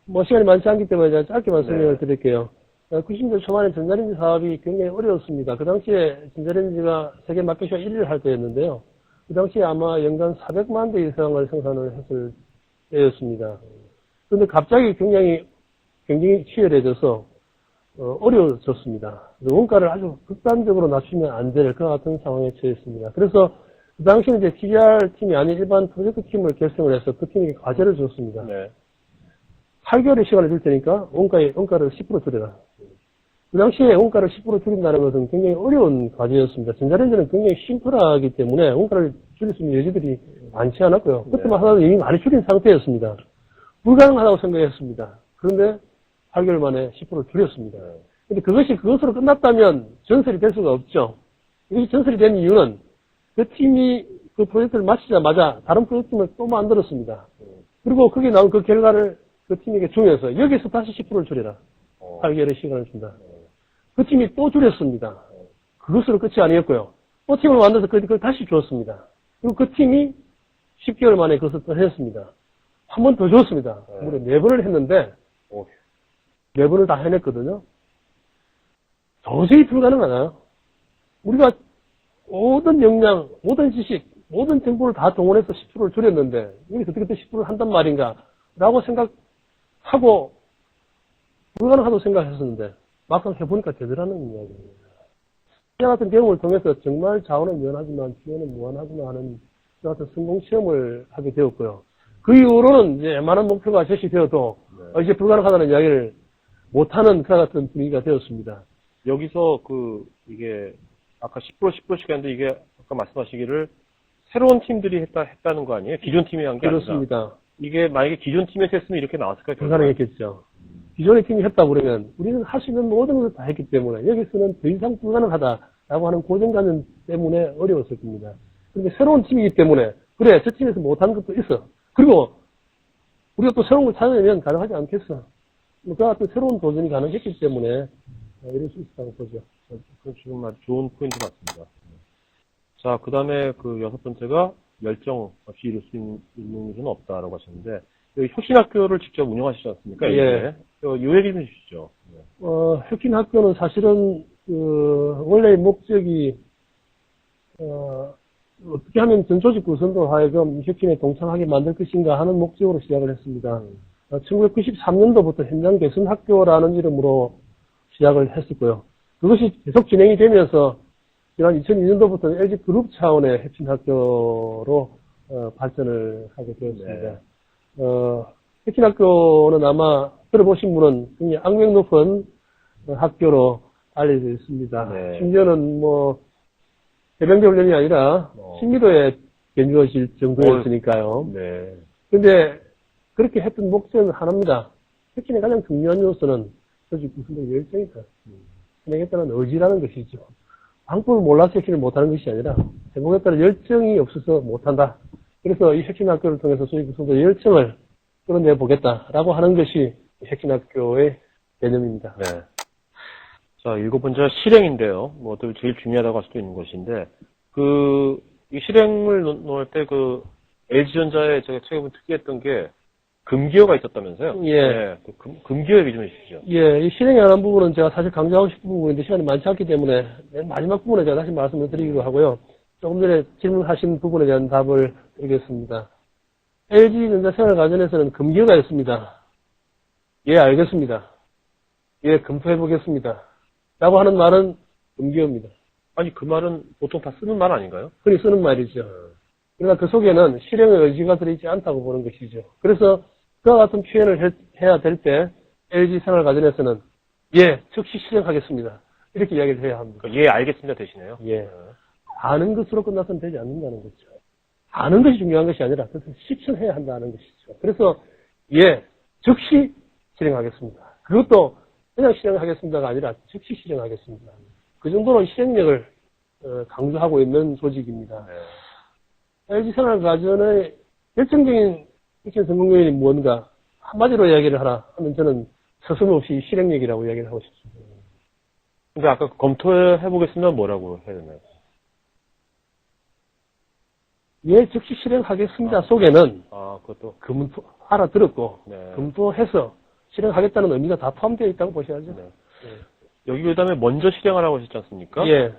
뭐 시간이 많지 않기 때문에 제가 짧게만 설명을 드릴게요. 90년대 초반에 전자레인지 사업이 굉장히 어려웠습니다. 그 당시에 전자레인지가 세계 마켓쇼 1위를 할 때였는데요. 그 당시에 아마 연간 400만 대 이상을 생산을 했을 때였습니다. 그런데 갑자기 경쟁이 치열해져서 어려워졌습니다. 원가를 아주 극단적으로 낮추면 안 될 것 같은 상황에 처했습니다. 그래서 그 당시에 이제 TDR 팀이 아닌 일반 프로젝트 팀을 결성을 해서 그 팀에게 과제를 줬습니다. 네. 8개월의 시간을 줄 테니까 원가를 10% 줄여라. 그 당시에 원가를 10% 줄인다는 것은 굉장히 어려운 과제였습니다. 전자레인지는 굉장히 심플하기 때문에 원가를 줄일 수 있는 여지들이 많지 않았고요. 그때만 하나도 이미 많이 줄인 상태였습니다. 불가능하다고 생각했습니다. 그런데 8개월 만에 10% 줄였습니다. 근데 그것으로 끝났다면 전설이 될 수가 없죠. 이것이 전설이 된 이유는 그 팀이 그 프로젝트를 마치자마자 다른 프로젝트를 또 만들었습니다. 그리고 거기에 나온 그 결과를 그 팀에게 주면서 여기서 다시 10%를 줄여라. 8개월의 시간을 준다. 그 팀이 또 줄였습니다. 그것으로 끝이 아니었고요. 또 팀을 만들어서 그걸 다시 주었습니다. 그리고 그 팀이 10개월 만에 그것을 또 했습니다. 한 번 더 줬습니다. 무려 4번을 했는데 4번을 다 해냈거든요. 도저히 불가능하나요? 우리가 모든 역량, 모든 지식, 모든 정보를 다 동원해서 10%를 줄였는데 여기서 어떻게 또 10%를 한단 말인가 라고 생각하고 불가능하다고 생각했었는데 막상 해보니까 되더라는 이야기입니다. 이 같은 경험을 통해서 정말 자원은 무한하지만 기회는 무한하구나 하는 이 같은 성공 체험을 하게 되었고요. 그 이후로는 이제 많은 목표가 제시되어도 이제 불가능하다는 이야기를 못하는 그와 같은 분위기가 되었습니다. 여기서 이게 아까 10%씩 했는데 이게 아까 말씀하시기를 새로운 팀들이 했다는 거 아니에요? 기존 팀이 한 게 아니라. 그렇습니다. 이게 만약에 기존 팀에서 했으면 이렇게 나왔을까요? 불가능했겠죠. 기존의 팀이 했다고 그러면 우리는 할 수 있는 모든 것을 다 했기 때문에 여기서는 더 이상 불가능하다라고 하는 고정관념 때문에 어려웠을 겁니다. 그런데 새로운 팀이기 때문에 그래 저 팀에서 못하는 것도 있어. 그리고 우리가 또 새로운 걸 찾아내면 가능하지 않겠어. 그 같은 새로운 도전이 가능했기 때문에 이럴 수 있다고 보죠. 그건 지금 아주 좋은 포인트 같습니다. 자, 그 다음에 여섯 번째가 열정 없이 이룰 수 있는 일은 없다라고 하셨는데, 여기 혁신학교를 직접 운영하시지 않습니까? 예. 이 얘기 좀 해주시죠. 혁신학교는 사실은, 원래의 목적이, 어떻게 하면 전조직 구성도 하여금 혁신에 동참하게 만들 것인가 하는 목적으로 시작을 했습니다. 1993년도부터 현장 개선 학교라는 이름으로 시작을 했었고요. 그것이 계속 진행이 되면서 지난 2002년도부터는 LG 그룹 차원의 혁신학교로 발전을 하게 되었습니다. 네. 혁신학교는 아마 들어보신 분은 굉장히 악명 높은 학교로 알려져 있습니다. 네. 심지어는 해병대 훈련이 아니라 신미도에 견주어질 정도였으니까요. 네. 근데 그렇게 했던 목적은 하나입니다. 혁신의 가장 중요한 요소는 조직 구성의 열정이다. 진행했다는 의지라는 것이죠. 방법을 몰라서 혁신을 못하는 것이 아니라 성공했다는 열정이 없어서 못한다. 그래서 이 혁신학교를 통해서 조직 구성의 열정을 끌어내보겠다라고 하는 것이 혁신학교의 개념입니다. 네. 자, 일곱 번째가 실행인데요. 또 제일 중요하다고 할 수도 있는 것인데, 이 실행을 놓을 때 LG전자에 제가 최근에 특이했던 게 금기어가 있었다면서요? 예. 네. 금기어 얘기 좀 해주시죠. 예, 이 실행에 관한 부분은 제가 사실 강조하고 싶은 부분인데 시간이 많지 않기 때문에 맨 마지막 부분에 제가 다시 말씀을 드리기로 하고요. 조금 전에 질문하신 부분에 대한 답을 드리겠습니다. LG전자 생활가전에서는 금기어가 있습니다. 예, 알겠습니다. 예, 검토해보겠습니다. 라고 하는 말은 금기어입니다. 아니, 그 말은 보통 다 쓰는 말 아닌가요? 흔히 쓰는 말이죠. 그러나 그 속에는 실행의 의지가 들어있지 않다고 보는 것이죠. 그래서 그와 같은 표현을 해야 될 때 LG 생활가전에서는 예, 즉시 실행하겠습니다. 이렇게 이야기를 해야 합니다. 예, 알겠습니다 대신에요? 예. 아는 것으로 끝나서는 되지 않는다는 거죠. 아는 것이 중요한 것이 아니라 그것을 실천해야 한다는 것이죠. 그래서 예, 즉시 실행하겠습니다. 그것도 그냥 실행하겠습니다가 아니라 즉시 실행하겠습니다. 그 정도로 실행력을 강조하고 있는 조직입니다. 네. LG 생활가전의 결정적인 혁신 성공 요인이 뭔가 한마디로 이야기를 하라 하면 저는 서슴없이 실행력이라고 이야기를 하고 싶습니다. 근데 아까 검토해보겠습니다 뭐라고 해야 되나요? 예, 즉시 실행하겠습니다 속에는 그것도 알아들었고 네. 검토해서 실행하겠다는 의미가 다 포함되어 있다고 보셔야죠. 네. 여기 그 다음에 먼저 실행하라고 하셨지 않습니까? 예.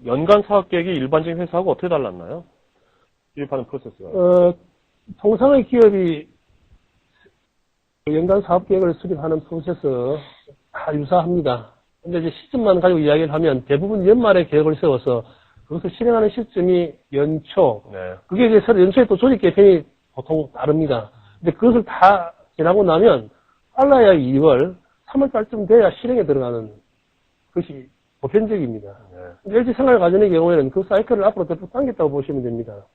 연간 사업 계획이 일반적인 회사하고 어떻게 달랐나요? 수립하는 프로세스가. 통상의 기업이 연간 사업 계획을 수립하는 프로세스 다 유사합니다. 근데 이제 시점만 가지고 이야기를 하면 대부분 연말에 계획을 세워서 그것을 실행하는 시점이 연초. 네. 그게 이제 서로 연초에 또 조직 개편이 보통 다릅니다. 근데 그것을 다 지나고 나면 빨라야 2월, 3월 달쯤 돼야 실행에 들어가는 것이 보편적입니다. 네. LG 생활가전의 경우에는 그 사이클을 앞으로 더 당겼다고 보시면 됩니다.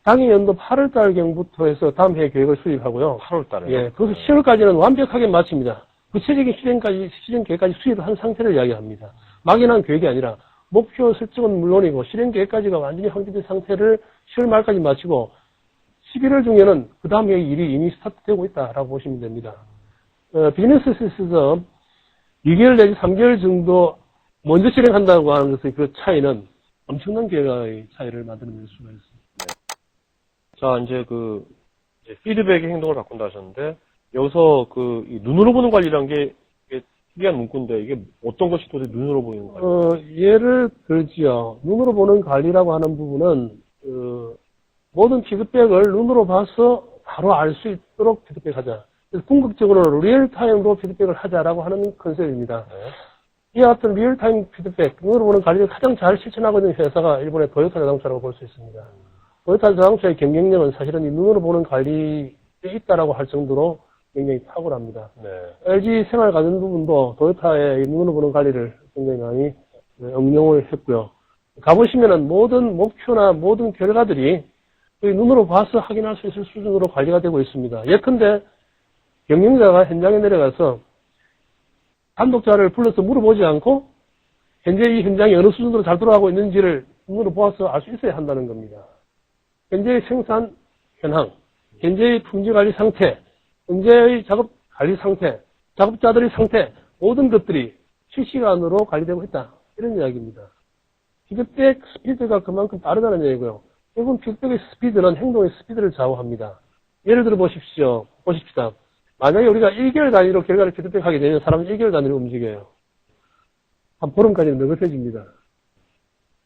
당해 연도 8월 달경부터 해서 다음 해 계획을 수립하고요. 8월 달에. 예, 그것을 10월까지는 완벽하게 마칩니다. 구체적인 실행 계획까지 수립을 한 상태를 이야기합니다. 막연한 계획이 아니라 목표 설정은 물론이고 실행 계획까지가 완전히 확정된 상태를 10월 말까지 마치고 11월 중에는 그 다음 해 일이 이미 스타트되고 있다라고 보시면 됩니다. 비즈니스에서 2개월 내지 3개월 정도 먼저 실행한다고 하는 것의 그 차이는 엄청난 계획의 차이를 만들어낼 수가 있습니다. 자, 이제 피드백의 행동을 바꾼다 하셨는데, 여기서 이 눈으로 보는 관리라는 게 이게 특이한 문구인데, 이게 어떤 것이 도대체 눈으로 보이는 관리인가요? 예를 들지요. 눈으로 보는 관리라고 하는 부분은, 모든 피드백을 눈으로 봐서 바로 알 수 있도록 피드백하자. 그래서 궁극적으로 리얼타임으로 피드백을 하자라고 하는 컨셉입니다. 네. 이와 같은 리얼타임 피드백, 눈으로 보는 관리를 가장 잘 실천하고 있는 회사가 일본의 도요타 자동차라고 볼 수 있습니다. 도요타 자동차의 경쟁력은 사실은 이 눈으로 보는 관리에 있다라고 할 정도로 굉장히 탁월합니다. 네. LG 생활 가전 부분도 도요타의 이 눈으로 보는 관리를 굉장히 많이 응용을 했고요. 가보시면은 모든 목표나 모든 결과들이 눈으로 봐서 확인할 수 있을 수준으로 관리가 되고 있습니다. 예컨대 경영자가 현장에 내려가서 단독자를 불러서 물어보지 않고 현재 이 현장이 어느 수준으로 잘 돌아가고 있는지를 눈으로 보아서 알 수 있어야 한다는 겁니다. 현재의 생산 현황, 현재의 품질 관리 상태, 현재의 작업 관리 상태, 작업자들의 상태, 모든 것들이 실시간으로 관리되고 있다. 이런 이야기입니다. 피드백 스피드가 그만큼 빠르다는 얘기고요. 결국은 피드백의 스피드는 행동의 스피드를 좌우합니다. 예를 들어 보십시다. 만약에 우리가 1개월 단위로 결과를 피드백하게 되면 사람은 1개월 단위로 움직여요. 한 보름까지는 느긋해집니다.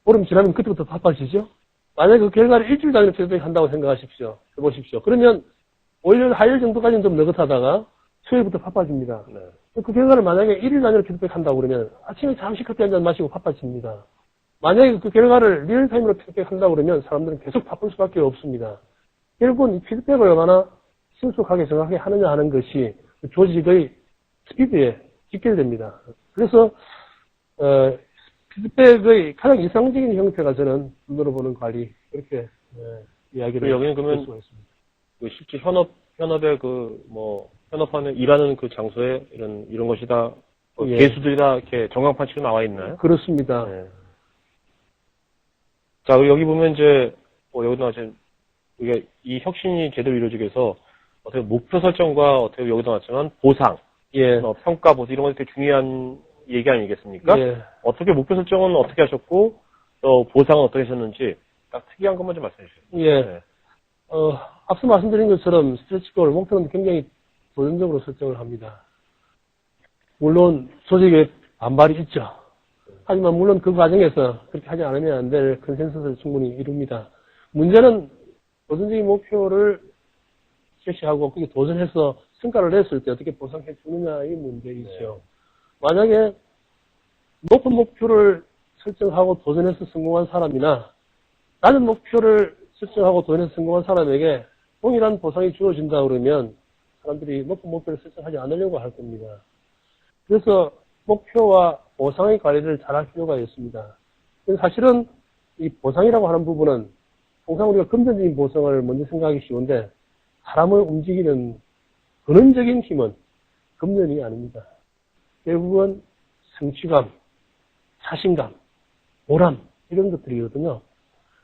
보름 지나면 그때부터 바빠지죠? 만약에 그 결과를 일주일 단위로 피드백한다고 생각하십시오. 해보십시오. 그러면 월요일, 화요일 정도까지는 좀 느긋하다가 수요일부터 바빠집니다. 네. 그 결과를 만약에 1일 단위로 피드백한다고 그러면 아침에 잠시 커피 한잔 마시고 바빠집니다. 만약에 그 결과를 리얼타임으로 피드백한다고 그러면 사람들은 계속 바쁠 수밖에 없습니다. 결국은 이 피드백을 얼마나 신속하게 정확하게 하느냐 하는 것이 그 조직의 스피드에 직결됩니다. 그래서 피드백의 가장 이상적인 형태가 저는 눈으로 보는 관리 이렇게 이야기를 여기는 할 그러면 수가 있습니다. 그 실제 현업의 현업하는 일하는 그 장소에 이런 것이 다 예. 개수들이 다 이렇게 전광판치로 나와 있나요? 그렇습니다. 네. 자, 여기 보면 이제 여기도 나왔지만 우리가 이 혁신이 제대로 이루어지기 위해서 어떻게 목표 설정과 어떻게 여기도 나왔지만 보상, 예. 평가, 보상 이런 것이 되게 중요한 얘기 아니겠습니까? 예. 어떻게 목표 설정은 어떻게 하셨고 또 보상은 어떻게 하셨는지 딱 특이한 것만 좀 말씀해 주세요. 예. 네. 앞서 말씀드린 것처럼 스트레치골 목표는 굉장히 도전적으로 설정을 합니다. 물론 조직에 반발이 있죠. 하지만 물론 그 과정에서 그렇게 하지 않으면 안 될 컨센서스를 충분히 이룹니다. 문제는 도전적인 목표를 제시하고 그게 도전해서 성과를 냈을 때 어떻게 보상해 주느냐의 문제이죠. 만약에 높은 목표를 설정하고 도전해서 성공한 사람이나 낮은 목표를 설정하고 도전해서 성공한 사람에게 동일한 보상이 주어진다 그러면 사람들이 높은 목표를 설정하지 않으려고 할 겁니다. 그래서 목표와 보상의 관리를 잘할 필요가 있습니다. 사실은 이 보상이라고 하는 부분은 통상 우리가 금전적인 보상을 먼저 생각하기 쉬운데 사람을 움직이는 근원적인 힘은 금전이 아닙니다. 결국은 성취감, 자신감, 보람 이런 것들이거든요.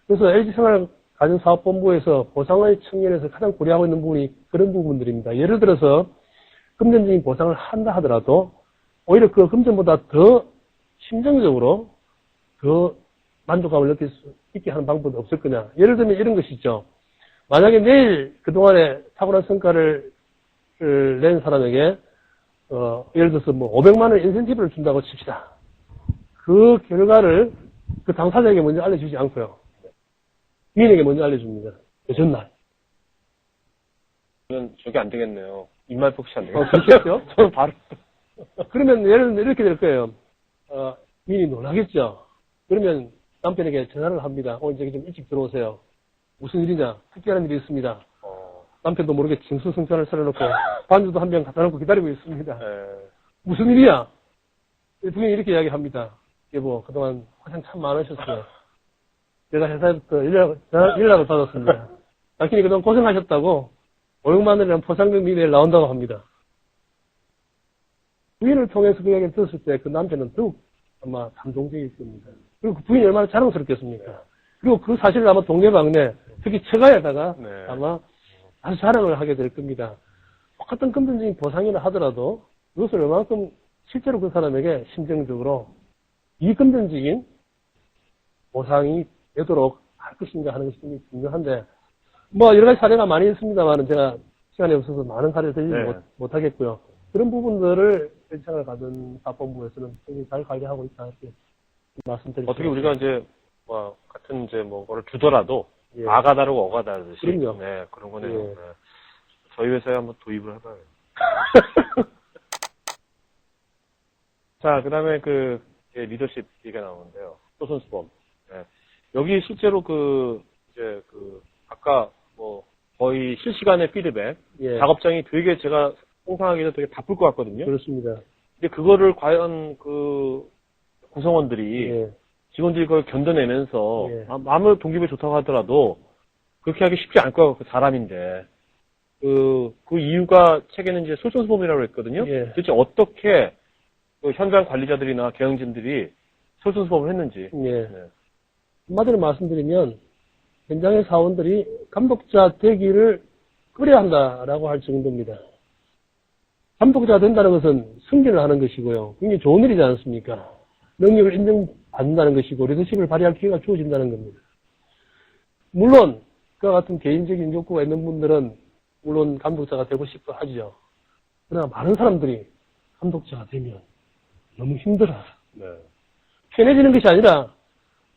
그래서 LG생활가정사업본부에서 보상의 측면에서 가장 고려하고 있는 부분이 그런 부분들입니다. 예를 들어서 금전적인 보상을 한다 하더라도 오히려 그 금전보다 더 심정적으로 더 만족감을 느낄 수 있게 하는 방법이 없을 거냐. 예를 들면 이런 것이 있죠. 만약에 내일 그동안에 탁월한 성과를 낸 사람에게 예를 들어서 500만 원 인센티브를 준다고 칩시다. 그 결과를 그 당사자에게 먼저 알려주지 않고요. 위인에게 먼저 알려줍니다. 그 전날. 그러면 저게 안 되겠네요. 입말 폭시 안 되겠네요. 그렇겠죠? 저는 바로. 그러면 예를 들면 이렇게 될 거예요. 위인이 놀라겠죠? 그러면 남편에게 전화를 합니다. 오늘 저기 좀 일찍 들어오세요. 무슨 일이냐? 특별한 일이 있습니다. 남편도 모르게 징수성찬을 차려놓고 반주도 한 병 갖다 놓고 기다리고 있습니다. 무슨 일이야? 부인이 이렇게 이야기합니다. 여보, 그동안 고생 참 많으셨어요. 제가 회사에부터 연락을 받았습니다. 당신이 그동안 고생하셨다고 500만 원이라는 포상금이 내일 나온다고 합니다. 부인을 통해서 그 이야기를 들었을 때 그 남편은 더욱 아마 감동적일 겁니다. 그리고 그 부인이 얼마나 자랑스럽겠습니까? 그리고 그 사실을 아마 동네방네, 특히 처가에다가 아마 아주 자랑을 하게 될 겁니다. 똑같은 금전적인 보상이라 하더라도 그것을 얼마만큼 실제로 그 사람에게 심정적으로 이 금전적인 보상이 되도록 할 것인가 하는 것이 좀 중요한데, 여러 가지 사례가 많이 있습니다만 제가 시간이 없어서 많은 사례를 드리지 못하겠고요. 그런 부분들을 일상을 가진 사업본부에서는 굉장히 잘 관리하고 있다 이렇게 말씀드리겠습니다. 어떻게 우리가 이제 같은 이제 뭐를 주더라도 예. 아가 다르고 어가 다르듯이 그럼요. 네, 그런 거네요. 예. 네. 저희 회사에 한번 도입을 해봐요. 자, 그 다음에 리더십 얘기가 나오는데요. 소선수범. 예. 여기 실제로 아까 거의 실시간의 피드백. 예. 작업장이 되게 제가 상상하기에는 되게 바쁠 것 같거든요. 그렇습니다. 근데 그거를 과연 구성원들이, 예. 직원들이 그걸 견뎌내면서, 예. 아무리 동기부여 좋다고 하더라도, 그렇게 하기 쉽지 않을 것 같고, 사람인데. 그 이유가 책에는 이제 솔선수범이라고 했거든요. 예. 도대체 어떻게 현장 관리자들이나 경영진들이 솔선수범을 했는지. 예. 네. 한마디로 말씀드리면, 현장의 사원들이 감독자 되기를 끓여야 한다라고 할 정도입니다. 감독자 된다는 것은 승진을 하는 것이고요. 굉장히 좋은 일이지 않습니까? 능력을 인정받는다는 것이고, 리더십을 발휘할 기회가 주어진다는 겁니다. 물론, 그와 같은 개인적인 욕구가 있는 분들은, 물론 감독자가 되고 싶어 하죠. 그러나 많은 사람들이 감독자가 되면 너무 힘들어요. 네. 편해지는 것이 아니라,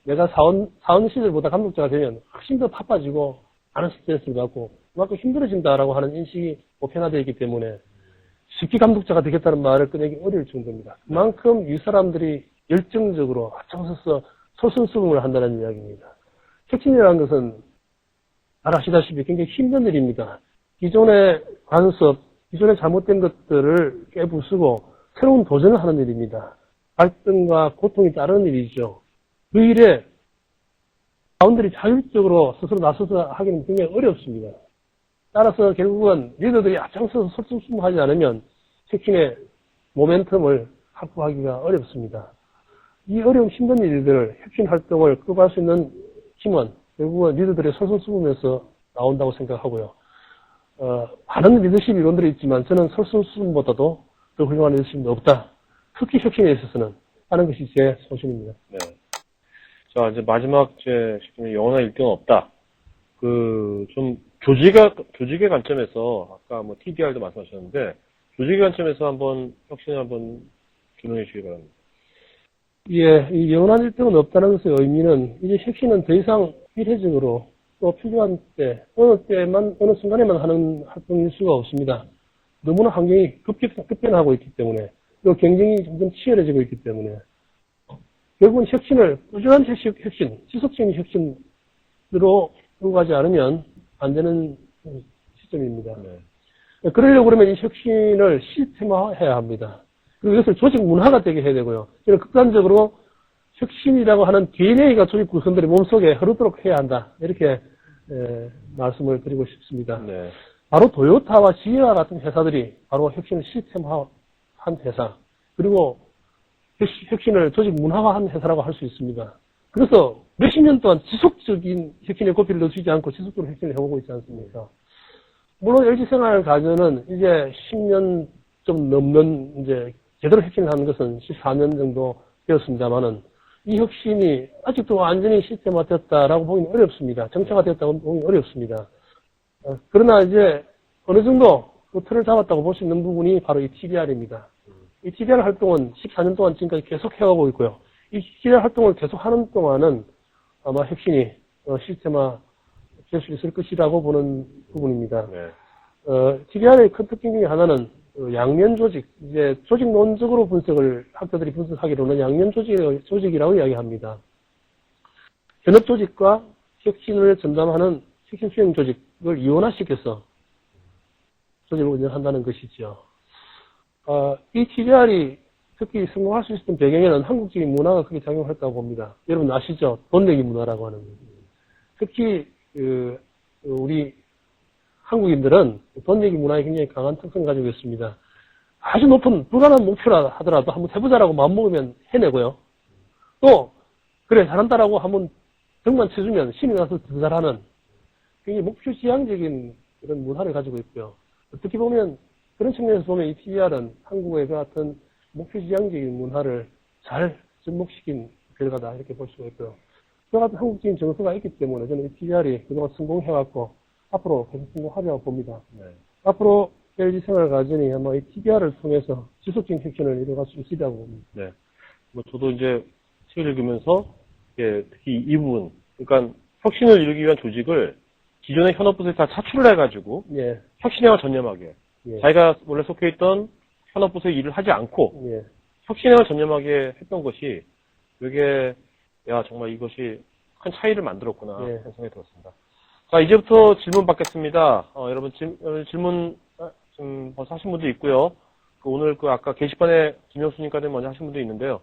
내가 사원 시절보다 감독자가 되면 훨씬 더 바빠지고, 많은 스트레스를 받고, 그만큼 힘들어진다라고 하는 인식이 보편화되어 있기 때문에, 쉽게 감독자가 되겠다는 말을 꺼내기 어려울 정도입니다. 그만큼 이 사람들이 열정적으로 앞장서서 솔선수범을 한다는 이야기입니다. 혁신이라는 것은 잘 아시다시피 굉장히 힘든 일입니다. 기존의 관습, 기존의 잘못된 것들을 깨부수고 새로운 도전을 하는 일입니다. 갈등과 고통이 따르는 일이죠. 그 일에 사원들이 자율적으로 스스로 나서서 하기는 굉장히 어렵습니다. 따라서 결국은 리더들이 앞장서서 솔선수범하지 않으면 혁신의 모멘텀을 확보하기가 어렵습니다. 이 어려운 힘든 일들을 혁신 활동을 끌어갈 수 있는 힘은 결국은 리더들의 솔선수범에서 나온다고 생각하고요. 많은 리더십 이론들이 있지만 저는 솔선수범보다도 더 훌륭한 리더십은 없다. 특히 혁신에 있어서는 하는 것이 제 소신입니다. 네. 자, 이제 마지막 영원한 1등은 없다. 좀 조직의 관점에서 아까 TDR도 말씀하셨는데 조직의 관점에서 한번 혁신을 한번 조명해 주시기 바랍니다. 예, 이 영원한 1등은 없다는 것의 의미는 이제 혁신은 더 이상 비례적으로 또 필요한 때, 어느 순간에만 하는 활동일 수가 없습니다. 너무나 환경이 급변하고 있기 때문에, 또 경쟁이 점점 치열해지고 있기 때문에, 결국은 혁신을, 꾸준한 혁신, 지속적인 혁신으로 끌고 가지 않으면 안 되는 시점입니다. 네. 그러려고 그러면 이 혁신을 시스템화해야 합니다. 그리고 이것을 조직 문화가 되게 해야 되고요. 저는 극단적으로 혁신이라고 하는 DNA가 조직 구성들의 몸속에 흐르도록 해야 한다. 이렇게 말씀을 드리고 싶습니다. 네. 바로 도요타와 지혜와 같은 회사들이 바로 혁신을 시스템화한 회사, 그리고 혁신을 조직 문화화한 회사라고 할 수 있습니다. 그래서 몇십 년 동안 지속적인 혁신의 고삐를 넣어주지 않고 지속적으로 혁신을 해오고 있지 않습니까? 물론 LG생활가전은 이제 10년 좀 넘는 이제 제대로 혁신을 하는 것은 14년 정도 되었습니다만은 이 혁신이 아직도 완전히 시스템화되었다라고 보기는 어렵습니다. 정체화되었다고 보기는 어렵습니다. 그러나 이제 어느 정도 그 틀을 잡았다고 볼 수 있는 부분이 바로 이 TDR입니다. 이 TDR 활동은 14년 동안 지금까지 계속 해오고 있고요. 이 TDR 활동을 계속하는 동안은 아마 혁신이 시스템화 될 수 있을 것이라고 보는 부분입니다. 네. TDR의 큰 특징 중에 하나는 양면 조직, 이제 조직론적으로 학자들이 분석하기로는 양면 조직이라고 이야기합니다. 현업 조직과 혁신을 전담하는 혁신 수행 조직을 이원화시켜서 조직을 운영한다는 것이죠. 이 TDR이 특히 성공할 수 있었던 배경에는 한국적인 문화가 크게 작용했다고 봅니다. 여러분 아시죠? 돈 내기 문화라고 하는 거. 특히 우리 한국인들은 돈 내기 문화에 굉장히 강한 특성을 가지고 있습니다. 아주 높은 불가능한 목표라 하더라도 한번 해보자라고 마음먹으면 해내고요. 또 그래 잘한다라고 한번 등만 쳐주면 신이 나서 더 잘하는 굉장히 목표 지향적인 그런 문화를 가지고 있고요. 어떻게 보면 그런 측면에서 보면 이 TDR은 한국의 그 같은 목표 지향적인 문화를 잘 접목시킨 결과다 이렇게 볼 수가 있고요. 그 같은 한국적인 정서가 있기 때문에 저는 이 TDR이 그동안 성공해왔고 앞으로 계속 성공하리라고 봅니다. 네. 앞으로 LG생활가전이 아마 이 TDR을 통해서 지속적인 혁신을 이뤄갈 수 있으리라고 봅니다. 네. 저도 이제 책을 읽으면서 특히 이 부분, 그러니까 혁신을 이루기 위한 조직을 기존의 현업부서에 다 차출을 해가지고 예. 혁신에만 전념하게. 예. 자기가 원래 속해 있던 현업부서에 일을 하지 않고 예. 혁신을 전념하게 했던 것이 이게 야 정말 이것이 큰 차이를 만들었구나 예. 하는 생각이 들었습니다. 자 이제부터 질문 받겠습니다. 여러분 질문 지금 벌써 하신 분도 있고요. 오늘 아까 게시판에 김영수님까지 먼저 하신 분도 있는데요.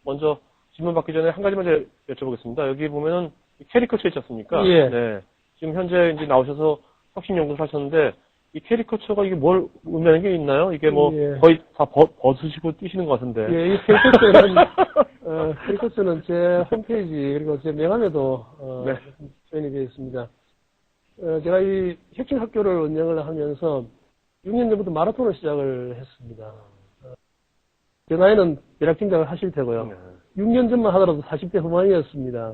먼저 질문 받기 전에 한 가지만 여쭤보겠습니다. 여기 보면은 캐리커처 있지 않습니까? 예. 네. 지금 현재 이제 나오셔서 혁신 연구를 하셨는데 이 캐리커처가 이게 뭘 의미하는 게 있나요? 이게 뭐 예. 거의 다 벗으시고 뛰시는 것 같은데. 예, 이 캐리커처는 제 홈페이지 그리고 제 명함에도 네. 표현이 되어 있습니다. 제가 이 혁신학교를 운영을 하면서 6년 전부터 마라톤을 시작을 했습니다. 제 나이는 대략 짐작을 하실 테고요. 네. 6년 전만 하더라도 40대 후반이었습니다.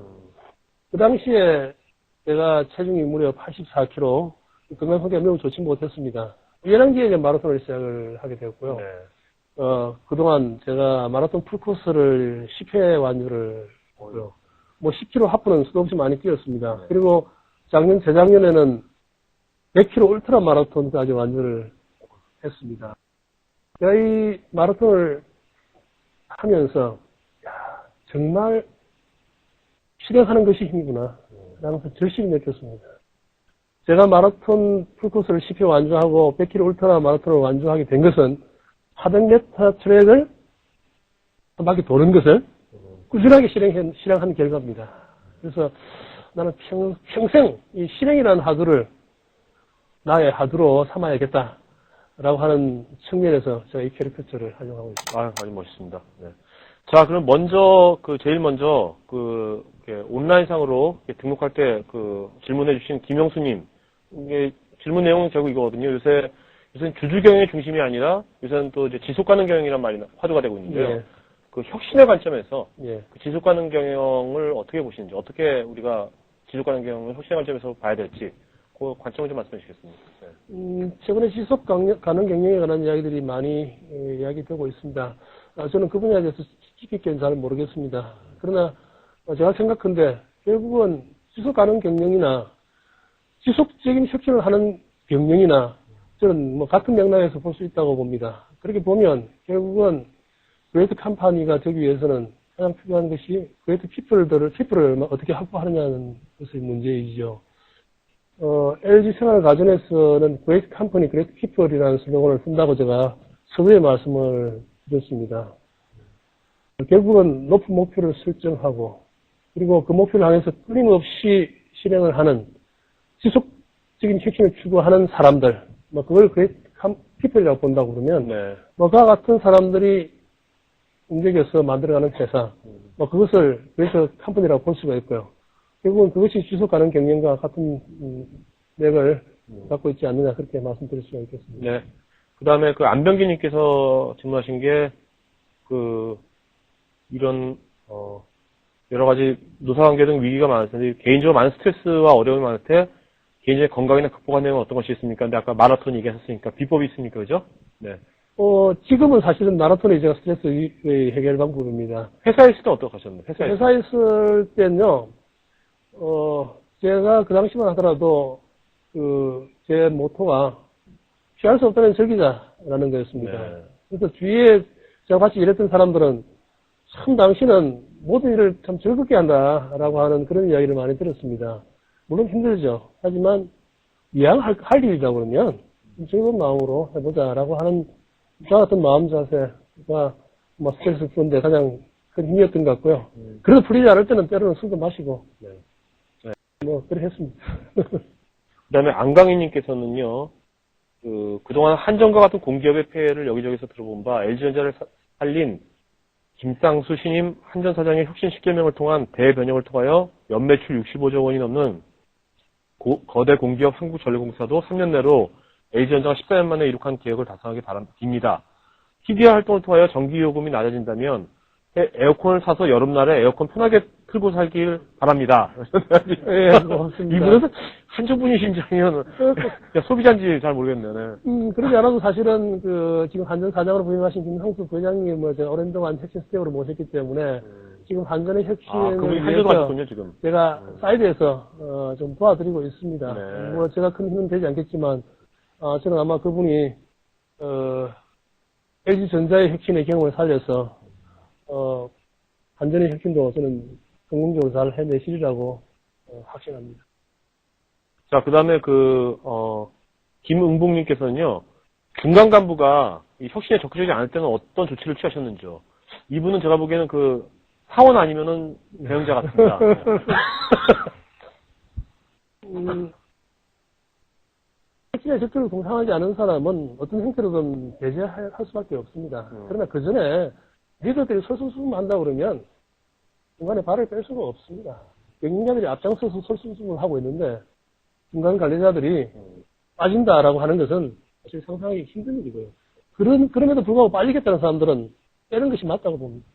그 당시에 제가 체중이 무려 84kg, 건강 상태가 매우 좋지 못했습니다. 11기에 이제 마라톤을 시작을 하게 되었고요. 네. 그동안 제가 마라톤 풀코스를 10회 완주를 했고요. 뭐 10km 하프는 수도 없이 많이 뛰었습니다. 네. 그리고 재작년에는 100km 울트라 마라톤까지 완주를 했습니다. 제가 이 마라톤을 하면서 정말 실행하는 것이 힘이구나 라는 것을 절실히 느꼈습니다. 제가 마라톤 풀코스를 10회 완주하고 100km 울트라 마라톤을 완주하게 된 것은 400m 트랙을 한 바퀴 도는 것을 꾸준하게 실행한 결과입니다. 그래서 나는 평생 이 실행이라는 하두를 나의 하두로 삼아야겠다라고 하는 측면에서 제가 이 캐릭터를 활용하고 있습니다. 아주 멋있습니다. 네. 자, 그럼 먼저, 제일 먼저, 온라인상으로 등록할 때 질문해주신 김영수님. 이게 질문 내용은 결국 이거거든요. 요새는 주주경영의 중심이 아니라 요새는 또 이제 지속가능 경영이란 말이 화두가 되고 있는데요. 예. 혁신의 관점에서 예. 지속가능 경영을 어떻게 보시는지, 어떻게 우리가 지속가능 경영을 혁신의 관점에서 봐야 될지, 그 관점을 좀 말씀해 주시겠습니까? 네. 최근에 지속가능 경영에 관한 이야기들이 많이 이야기되고 있습니다. 저는 그 분야에 대해서 깊이 있게는 잘 모르겠습니다. 그러나 제가 생각한데 결국은 지속가능 경영이나 지속적인 혁신을 하는 경영이나 저는 뭐 같은 맥락에서 볼 수 있다고 봅니다. 그렇게 보면 결국은 그레이트 컴퍼니가 되기 위해서는 가장 필요한 것이 그레이트 피플을 어떻게 확보하느냐는 것이 문제이죠. LG 생활가전에서는 그레이트 컴퍼니, 그레이트 피플이라는 슬로건을 쓴다고 제가 서두에 말씀을 드렸습니다. 결국은 높은 목표를 설정하고 그리고 그 목표를 향해서 끊임없이 실행을 하는 지속적인 혁신을 추구하는 사람들, 그걸 그레이트 피플이라고 본다고 그러면 네. 그와 같은 사람들이 움직여서 만들어가는 회사, 그것을 그레이트 컴퍼니라고 볼 수가 있고요. 결국은 그것이 지속가능 경영과 같은 맥을 갖고 있지 않느냐 그렇게 말씀드릴 수가 있겠습니다. 네. 그 다음에 안병기님께서 질문하신 게 이런 여러 가지 노사관계 등 위기가 많을 텐데 개인적으로 많은 스트레스와 어려움이 많을 때 개인적인 건강이나 극복하는 어떤 것이 있습니까? 근데 아까 마라톤 얘기하셨으니까 비법이 있습니까, 그죠? 네. 지금은 사실은 마라톤이 제가 스트레스 해결 방법입니다. 회사에 있을 때 어떻게 하셨나요? 회사에 있을 때는요, 제가 그 당시만 하더라도, 제 모토가 피할 수 없다면 즐기자라는 거였습니다. 네. 그래서 주위에 제가 같이 일했던 사람들은 참 당신은 모든 일을 참 즐겁게 한다라고 하는 그런 이야기를 많이 들었습니다. 물론 힘들죠. 하지만 이왕 할 일이다 그러면 즐거운 마음으로 해보자라고 하는 저 같은 마음 자세가 스트레스 푸는데 가장 큰 힘이었던 것 같고요. 그래도 풀리지 않을 때는 때로는 술도 마시고 네. 그렇게 했습니다. 그 다음에 안강희님께서는요, 그동안 한전과 같은 공기업의 폐해를 여기저기서 들어본 바 LG전자를 살린 김상수 신임 한전 사장의 혁신 10개명을 통한 대변혁을 통하여 연매출 65조 원이 넘는 거대 공기업 한국전력공사도 3년 내로 LG전자가 14년 만에 이룩한 계획을 달성하기 빕니다. TDR 활동을 통하여 전기요금이 낮아진다면 에어컨을 사서 여름날에 에어컨 편하게 틀고 살길 바랍니다. 예, 고맙습니다. 이분은 한전분이신지 아니면 소비자인지 잘 모르겠네요. 네. 그러지 않아도 사실은 지금 한전 사장으로 부임하신 김상수 부회장님을 제가 오랜 동안 혁신 스텝으로 모셨기 때문에 지금 한전의 혁신을 그분이 한전도 가셨군요, 지금. 제가 사이드에서 좀 도와드리고 있습니다. 네. 제가 큰 힘은 되지 않겠지만 저는 아마 그분이, LG전자의 혁신의 경험을 살려서, 한전의 혁신도 저는 성공적으로 잘 해내시리라고 확신합니다. 자, 그 다음에 김응복님께서는요, 중간 간부가 이 혁신에 적극적이지 않을 때는 어떤 조치를 취하셨는지요? 이분은 제가 보기에는 사원 아니면은 배영자 같습니다. 혁신에 적극적으로 동참하지 않은 사람은 어떤 형태로든 배제할 수밖에 없습니다. 그러나 그 전에 리더들이 설순수문한다 그러면 중간에 발을 뺄 수가 없습니다. 경영자들이 앞장서서 설순수문을 하고 있는데 중간 관리자들이 빠진다라고 하는 것은 사실 상상하기 힘든 일이고요. 그럼에도 불구하고 빠지겠다는 사람들은 빼는 것이 맞다고 봅니다.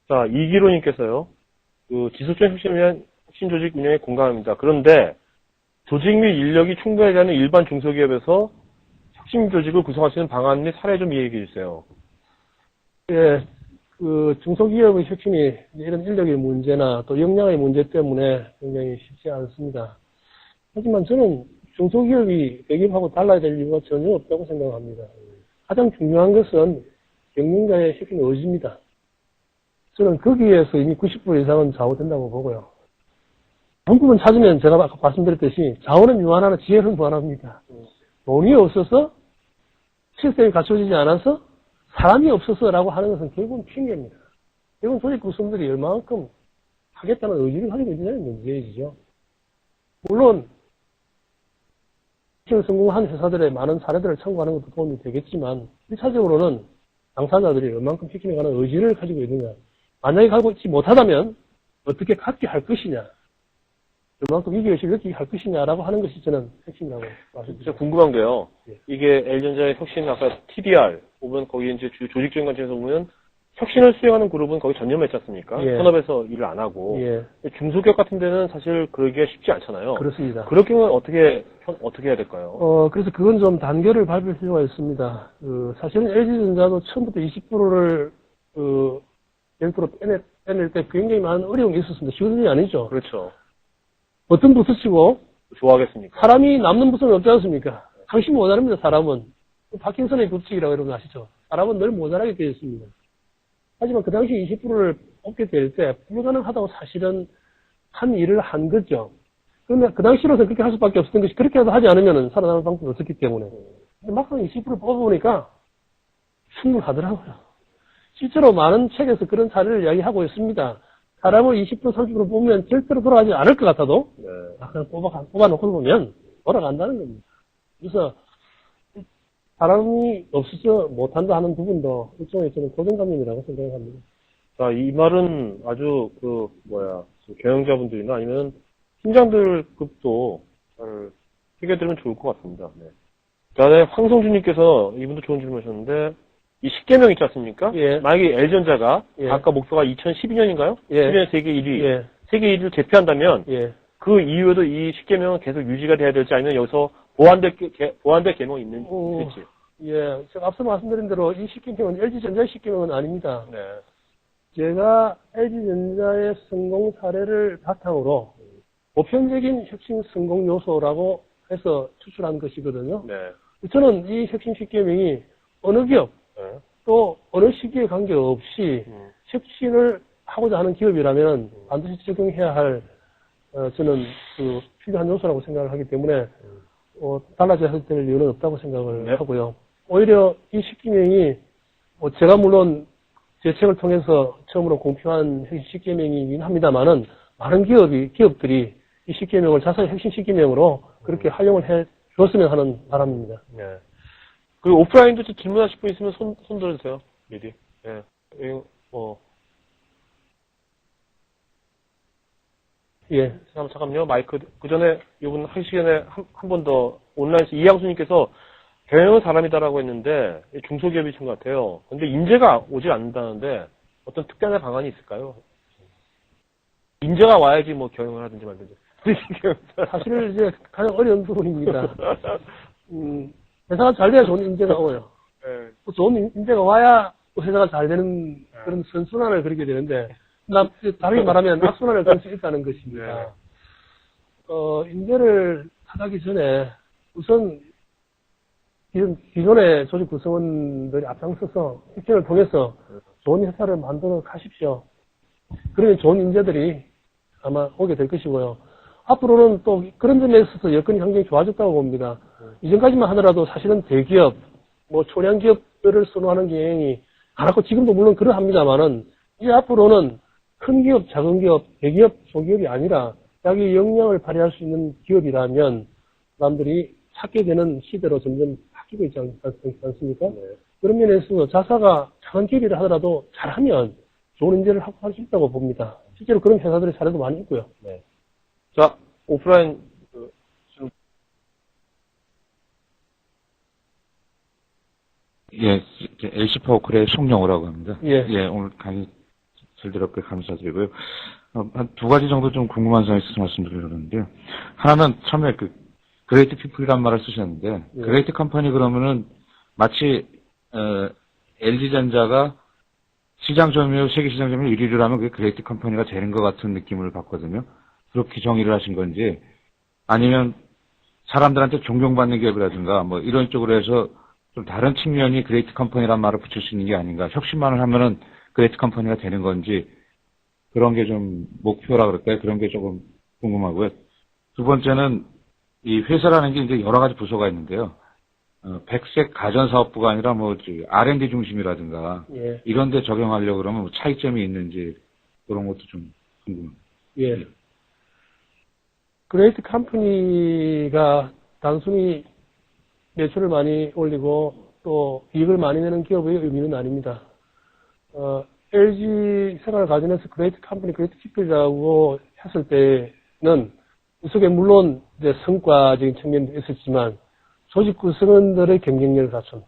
자, 이기로님께서요, 지속적인 혁신을 위한 혁신 조직 운영에 공감합니다. 그런데 조직 및 인력이 충분하지 않은 일반 중소기업에서 혁신 조직을 구성할 수 있는 방안 및 사례 좀 얘기해 주세요. 예, 중소기업의 혁신이 이런 인력의 문제나 또 역량의 문제 때문에 굉장히 쉽지 않습니다. 하지만 저는 중소기업이 대기업하고 달라야 될 이유가 전혀 없다고 생각합니다. 가장 중요한 것은 경영자의 혁신 의지입니다. 저는 거기에서 이미 90% 이상은 좌우된다고 보고요. 문구만 찾으면 제가 아까 말씀드렸듯이 자원은 유한하나 지혜는 무한합니다. 돈이 없어서 시스템이 갖춰지지 않아서 사람이 없어서라고 하는 것은 결국은 핑계입니다. 결국은 조직 구성들이 얼마만큼 하겠다는 의지를 가지고 있느냐는 문제이죠. 물론 혁신을 성공한 회사들의 많은 사례들을 참고하는 것도 도움이 되겠지만 1차적으로는 당사자들이 얼만큼 혁신에 관한 의지를 가지고 있느냐, 만약에 가지고 있지 못하다면 어떻게 갖게 할 것이냐, 얼만큼 위기의식을 느끼게 할 것이냐라고 하는 것이 저는 핵심이라고 말씀드립니다. 진짜 궁금한 게요. 예. 이게 L전자의 혁신, 아까 TDR, 혹은 거기 이제 조직적인 관점에서 보면 혁신을 수행하는 그룹은 거기 전념했지 않습니까? 예. 현업에서 일을 안 하고. 예. 중소기업 같은 데는 사실 그러기가 쉽지 않잖아요. 그렇습니다. 그럴 경우는 어떻게 해야 될까요? 그래서 그건 좀 단계를 밟을 필요가 있습니다. 사실은 LG전자도 처음부터 20%를, 10% 빼낼 때 굉장히 많은 어려움이 있었습니다. 쉬운 일이 아니죠. 그렇죠. 어떤 부서 치고, 좋아하겠습니까? 사람이 남는 부서는 없지 않습니까? 항상 모자랍니다, 사람은. 파킨슨의 법칙이라고 여러분 아시죠? 사람은 늘 모자라게 되어 있습니다. 하지만 그 당시 20%를 뽑게 될 때 불가능하다고 사실은 한 일을 한 거죠. 그런데 그 당시로서 그렇게 할 수밖에 없었던 것이 그렇게라도 하지 않으면 살아남을 방법이 없었기 때문에. 근데 막상 20% 뽑아보니까 충분하더라고요. 실제로 많은 책에서 그런 사례를 이야기하고 있습니다. 사람을 20% 30% 뽑으면 절대로 돌아가지 않을 것 같아도 그냥 뽑아놓고 보면 돌아간다는 겁니다. 그래서 사람이 없어서 못한다 하는 부분도 일종의 저는 고정관념이라고 생각합니다. 자, 이 말은 아주 경영자분들이나 아니면 팀장들급도 잘 해결되면 좋을 것 같습니다. 네. 자, 네, 황성준님께서 이분도 좋은 질문 하셨는데, 이 10개명 있지 않습니까? 예. 만약에 L전자가 예. 아까 목표가 2012년인가요? 예. 12년 세계 1위. 예. 세계 1위를 제패한다면 예. 그 이후에도 이 10개명은 계속 유지가 돼야 될지 아니면 여기서 보완될 개명이 있을지. 예. 제가 앞서 말씀드린 대로 이 10개명은 LG전자의 10개명은 아닙니다. 네. 제가 LG전자의 성공 사례를 바탕으로 보편적인 혁신 성공 요소라고 해서 추출한 것이거든요. 네. 저는 이 혁신 10개명이 어느 기업, 또 어느 시기에 관계없이 혁신을 하고자 하는 기업이라면 반드시 적용해야 할 저는 필요한 요소라고 생각을 하기 때문에 달라져야 될 이유는 없다고 생각을 하고요. 오히려 이 10개명이 제가 물론 제 책을 통해서 처음으로 공표한 혁신 10개명이긴 합니다만은 많은 기업들이 이 10개명을 자사의 혁신 10개명으로 그렇게 활용을 해 줬으면 하는 바람입니다. 네. 그리고 오프라인도 질문하실 분 있으면 손 들어주세요. 미리. 예. 예. 잠깐만요. 마이크. 그 전에 이분 하기 전에 한 번 더 온라인에서 이양수님께서 경영은 사람이다라고 했는데 중소기업이신 것 같아요. 근데 인재가 오지 않는다는데 어떤 특별한 방안이 있을까요? 인재가 와야지 뭐 경영을 하든지 말든지. 사실 이제 가장 어려운 부분입니다. 회사가 잘 돼야 좋은 인재가 오요. 네. 또 좋은 인재가 와야 또 회사가 잘 되는 그런 선순환을 그리게 되는데, 다르게 말하면 악순환을 그릴 수 있다는 것입니다. 인재를 타가기 전에 우선 기존의 조직 구성원들이 앞장서서 혁신을 통해서 좋은 회사를 만들어 가십시오. 그러면 좋은 인재들이 아마 오게 될 것이고요. 앞으로는 또 그런 점에 있어서 여건이 굉장히 좋아졌다고 봅니다. 이전까지만 하더라도 사실은 대기업, 뭐 초량기업들을 선호하는 경향이 많았고 지금도 물론 그러합니다만은 이제 앞으로는 큰 기업, 작은 기업, 대기업, 소기업이 아니라 자기 역량을 발휘할 수 있는 기업이라면 사람들이 찾게 되는 시대로 점점 바뀌고 있지 않습니까? 네. 그런 면에서 자사가 작은 기업이라 하더라도 잘하면 좋은 인재를 확보할 수 있다고 봅니다. 실제로 그런 회사들의 사례도 많이 있고요. 네. 자, 오프라인, 예, LC파워클의 송영호라고 합니다. 예. 예, 오늘 강의 잘 들었고 감사드리고요. 한 두 가지 정도 좀 궁금한 점이 있어서 말씀드리려는데요. 하나는 처음에 그레이트 피플이란 말을 쓰셨는데, 예. 그레이트 컴퍼니 그러면은 마치, LG전자가 시장 점유율, 세계 시장 점유율 1위를 하면 그게 그레이트 컴퍼니가 되는 것 같은 느낌을 받거든요. 그렇게 정의를 하신 건지, 아니면 사람들한테 존경받는 기업이라든가, 뭐 이런 쪽으로 해서 좀 다른 측면이 그레이트 컴퍼니란 말을 붙일 수 있는 게 아닌가. 혁신만을 하면은 그레이트 컴퍼니가 되는 건지, 그런 게 좀 목표라 그럴까요? 그런 게 조금 궁금하고요. 두 번째는 이 회사라는 게 이제 여러 가지 부서가 있는데요. 백색 가전사업부가 아니라 뭐 R&D 중심이라든가 예. 이런 데 적용하려고 그러면 뭐 차이점이 있는지 그런 것도 좀 궁금합니다. 예. 그레이트 컴퍼니가 단순히 매출을 많이 올리고 또 이익을 많이 내는 기업의 의미는 아닙니다. LG 생활 가전에서 그레이트 컴퍼니, 그레이트 피플이라고 했을 때는 이 속에 물론 이제 성과적인 측면도 있었지만 조직 구성원들의 경쟁력을 갖춘,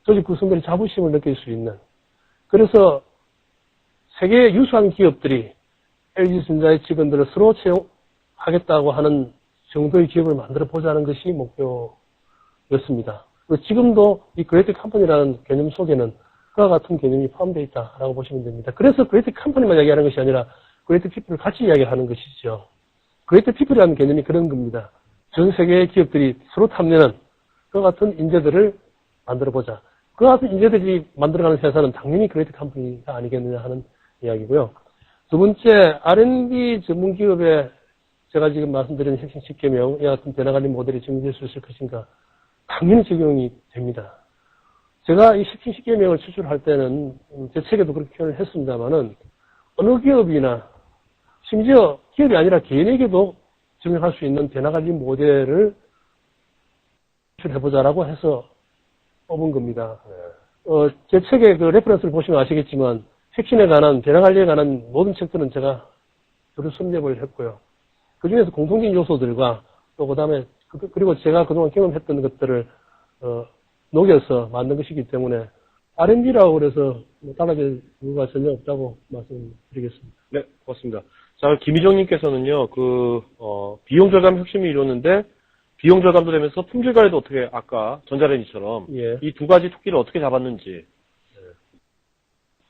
조직 구성원들의 자부심을 느낄 수 있는, 그래서 세계 유수한 기업들이 LG전자의 직원들을 서로 채용하겠다고 하는 정도의 기업을 만들어 보자는 것이 목표였습니다. 그리고 지금도 이 그레이트 컴퍼니라는 개념 속에는 그와 같은 개념이 포함되어 있다라고 보시면 됩니다. 그래서 그레이트 컴퍼니만 이야기하는 것이 아니라 그레이트 피플을 같이 이야기하는 것이죠. 그레이트 피플이라는 개념이 그런 겁니다. 전 세계의 기업들이 서로 탐내는 그와 같은 인재들을 만들어보자. 그와 같은 인재들이 만들어가는 회사는 당연히 그레이트 컴퍼니가 아니겠느냐 하는 이야기고요. 두 번째, R&D 전문기업에 제가 지금 말씀드린 혁신 10개명, 이와 같은 변화관리 모델이 적용될 수 있을 것인가? 당연히 적용이 됩니다. 제가 이 혁신 10개명을 추출할 때는 제 책에도 그렇게 표현을 했습니다만은 어느 기업이나 심지어 기업이 아니라 개인에게도 적용할 수 있는 변화관리 모델을 추출해보자라고 해서 뽑은 겁니다. 제 책의 그 레퍼런스를 보시면 아시겠지만 혁신에 관한, 변화관리에 관한 모든 책들은 제가 두루 섭렵을 했고요. 그 중에서 공통적인 요소들과 또 그 다음에 그리고 제가 그동안 경험했던 것들을 녹여서 만든 것이기 때문에 R&D라고 그래서 달라질 이유가 전혀 없다고 말씀드리겠습니다. 네, 고맙습니다. 자, 김희정님께서는요, 비용 절감 혁신이 이루었는데, 비용 절감도 되면서 품질 관리도 어떻게, 아까 전자레인지처럼, 예. 이 두 가지 토끼를 어떻게 잡았는지,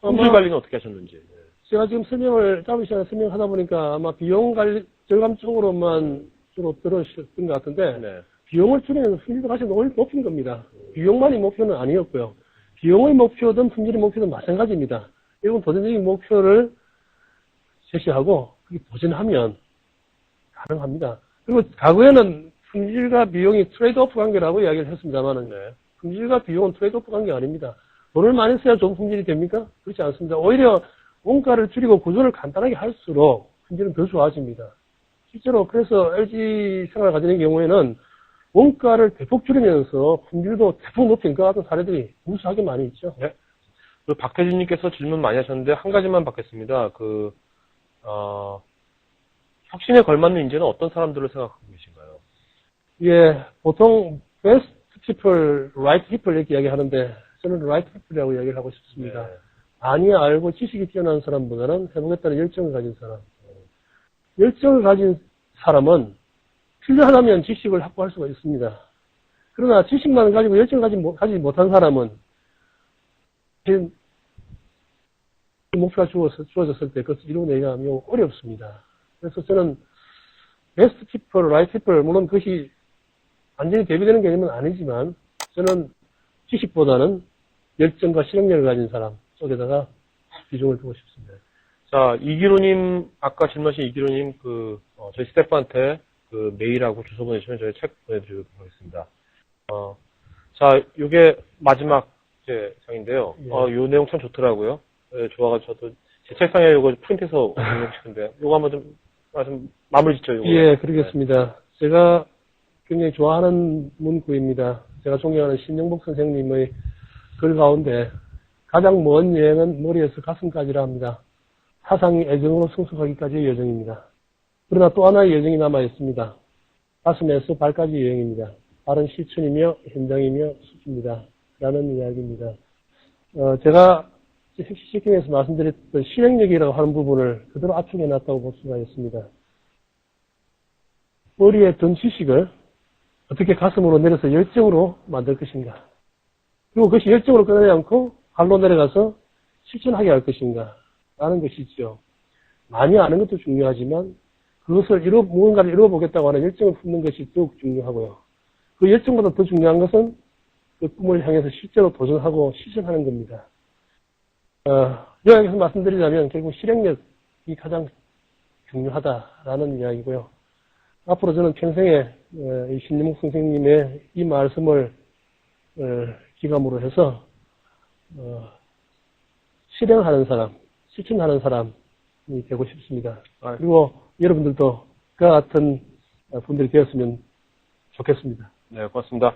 품질 관리는 어떻게 하셨는지. 제가 지금 짧은 시간에 설명하다 보니까 아마 비용 관리, 절감 쪽으로만 주로 들으셨던 것 같은데, 네. 비용을 줄이면 품질도 같이 높인 겁니다. 비용만이 목표는 아니었고요. 비용의 목표든 품질의 목표든 마찬가지입니다. 이건 도전적인 목표를 제시하고 그게 도전하면 가능합니다. 그리고 과거에는 품질과 비용이 트레이드오프 관계라고 이야기를 했습니다만은 품질과 비용은 트레이드오프 관계 아닙니다. 돈을 많이 써야 좋은 품질이 됩니까? 그렇지 않습니다. 오히려 원가를 줄이고 구조를 간단하게 할수록 품질은 더 좋아집니다. 실제로 그래서 LG 생활가전의 경우에는 원가를 대폭 줄이면서 품질도 대폭 높인 것 같은 사례들이 무수하게 많이 있죠. 네. 박태진님께서 질문 많이 하셨는데 한 가지만 받겠습니다. 혁신에 걸맞는 인재는 어떤 사람들을 생각하고 계신가요? 예, 보통 best people, right people 이렇게 이야기하는데 저는 right people이라고 이야기를 하고 싶습니다. 네. 많이 알고 지식이 뛰어난 사람보다는 해보겠다는 열정을 가진 사람. 열정을 가진 사람은 필요하다면 지식을 확보할 수가 있습니다. 그러나 지식만 가지고 열정을 가지지 못한 사람은 목표가 주어졌을 때 그것을 이루어내기가 매우 어렵습니다. 그래서 저는 best people, right people, 물론 그것이 완전히 대비되는 개념은 아니지만 저는 지식보다는 열정과 실행력을 가진 사람 쪽에다가 비중을 두고 싶습니다. 자, 이기로님, 아까 질문하신 이기로님, 저희 스태프한테 메일하고 주소 보내주시면 저희 책 보내드리도록 하겠습니다. 자, 요게 마지막 제 장인데요. 예. 요 내용 참 좋더라고요. 예, 좋아가지고 저도 제 책상에 요거 프린트해서 올리고 싶은데, 요거 한번 좀 마무리 짓죠, 요거. 예, 그러겠습니다. 제가 굉장히 좋아하는 문구입니다. 제가 존경하는 신영복 선생님의 글 가운데 가장 먼 여행은 머리에서 가슴까지라 합니다. 사상이 애정으로 성숙하기까지의 여정입니다. 그러나 또 하나의 여정이 남아 있습니다. 가슴에서 발까지 여행입니다. 발은 실천이며 현장이며 숲입니다. 라는 이야기입니다. 제가 핵시식경에서 말씀드렸던 실행력이라고 하는 부분을 그대로 압축해 놨다고 볼 수가 있습니다. 머리에 든 지식을 어떻게 가슴으로 내려서 열정으로 만들 것인가. 그리고 그것이 열정으로 끝나지 않고 발로 내려가서 실천하게 할 것인가. 라는 것이죠. 많이 아는 것도 중요하지만 그것을 무언가를 이루어보겠다고 하는 열정을 품는 것이 더욱 중요하고요. 그 열정보다 더 중요한 것은 그 꿈을 향해서 실제로 도전하고 실천하는 겁니다. 요약해서 말씀드리자면 결국 실행력이 가장 중요하다라는 이야기고요. 앞으로 저는 평생에 이 신림욱 선생님의 이 말씀을 기감으로 해서 실행하는 사람, 실천하는 사람이 되고 싶습니다. 그리고 여러분들도 그와 같은 분들이 되었으면 좋겠습니다. 네, 고맙습니다.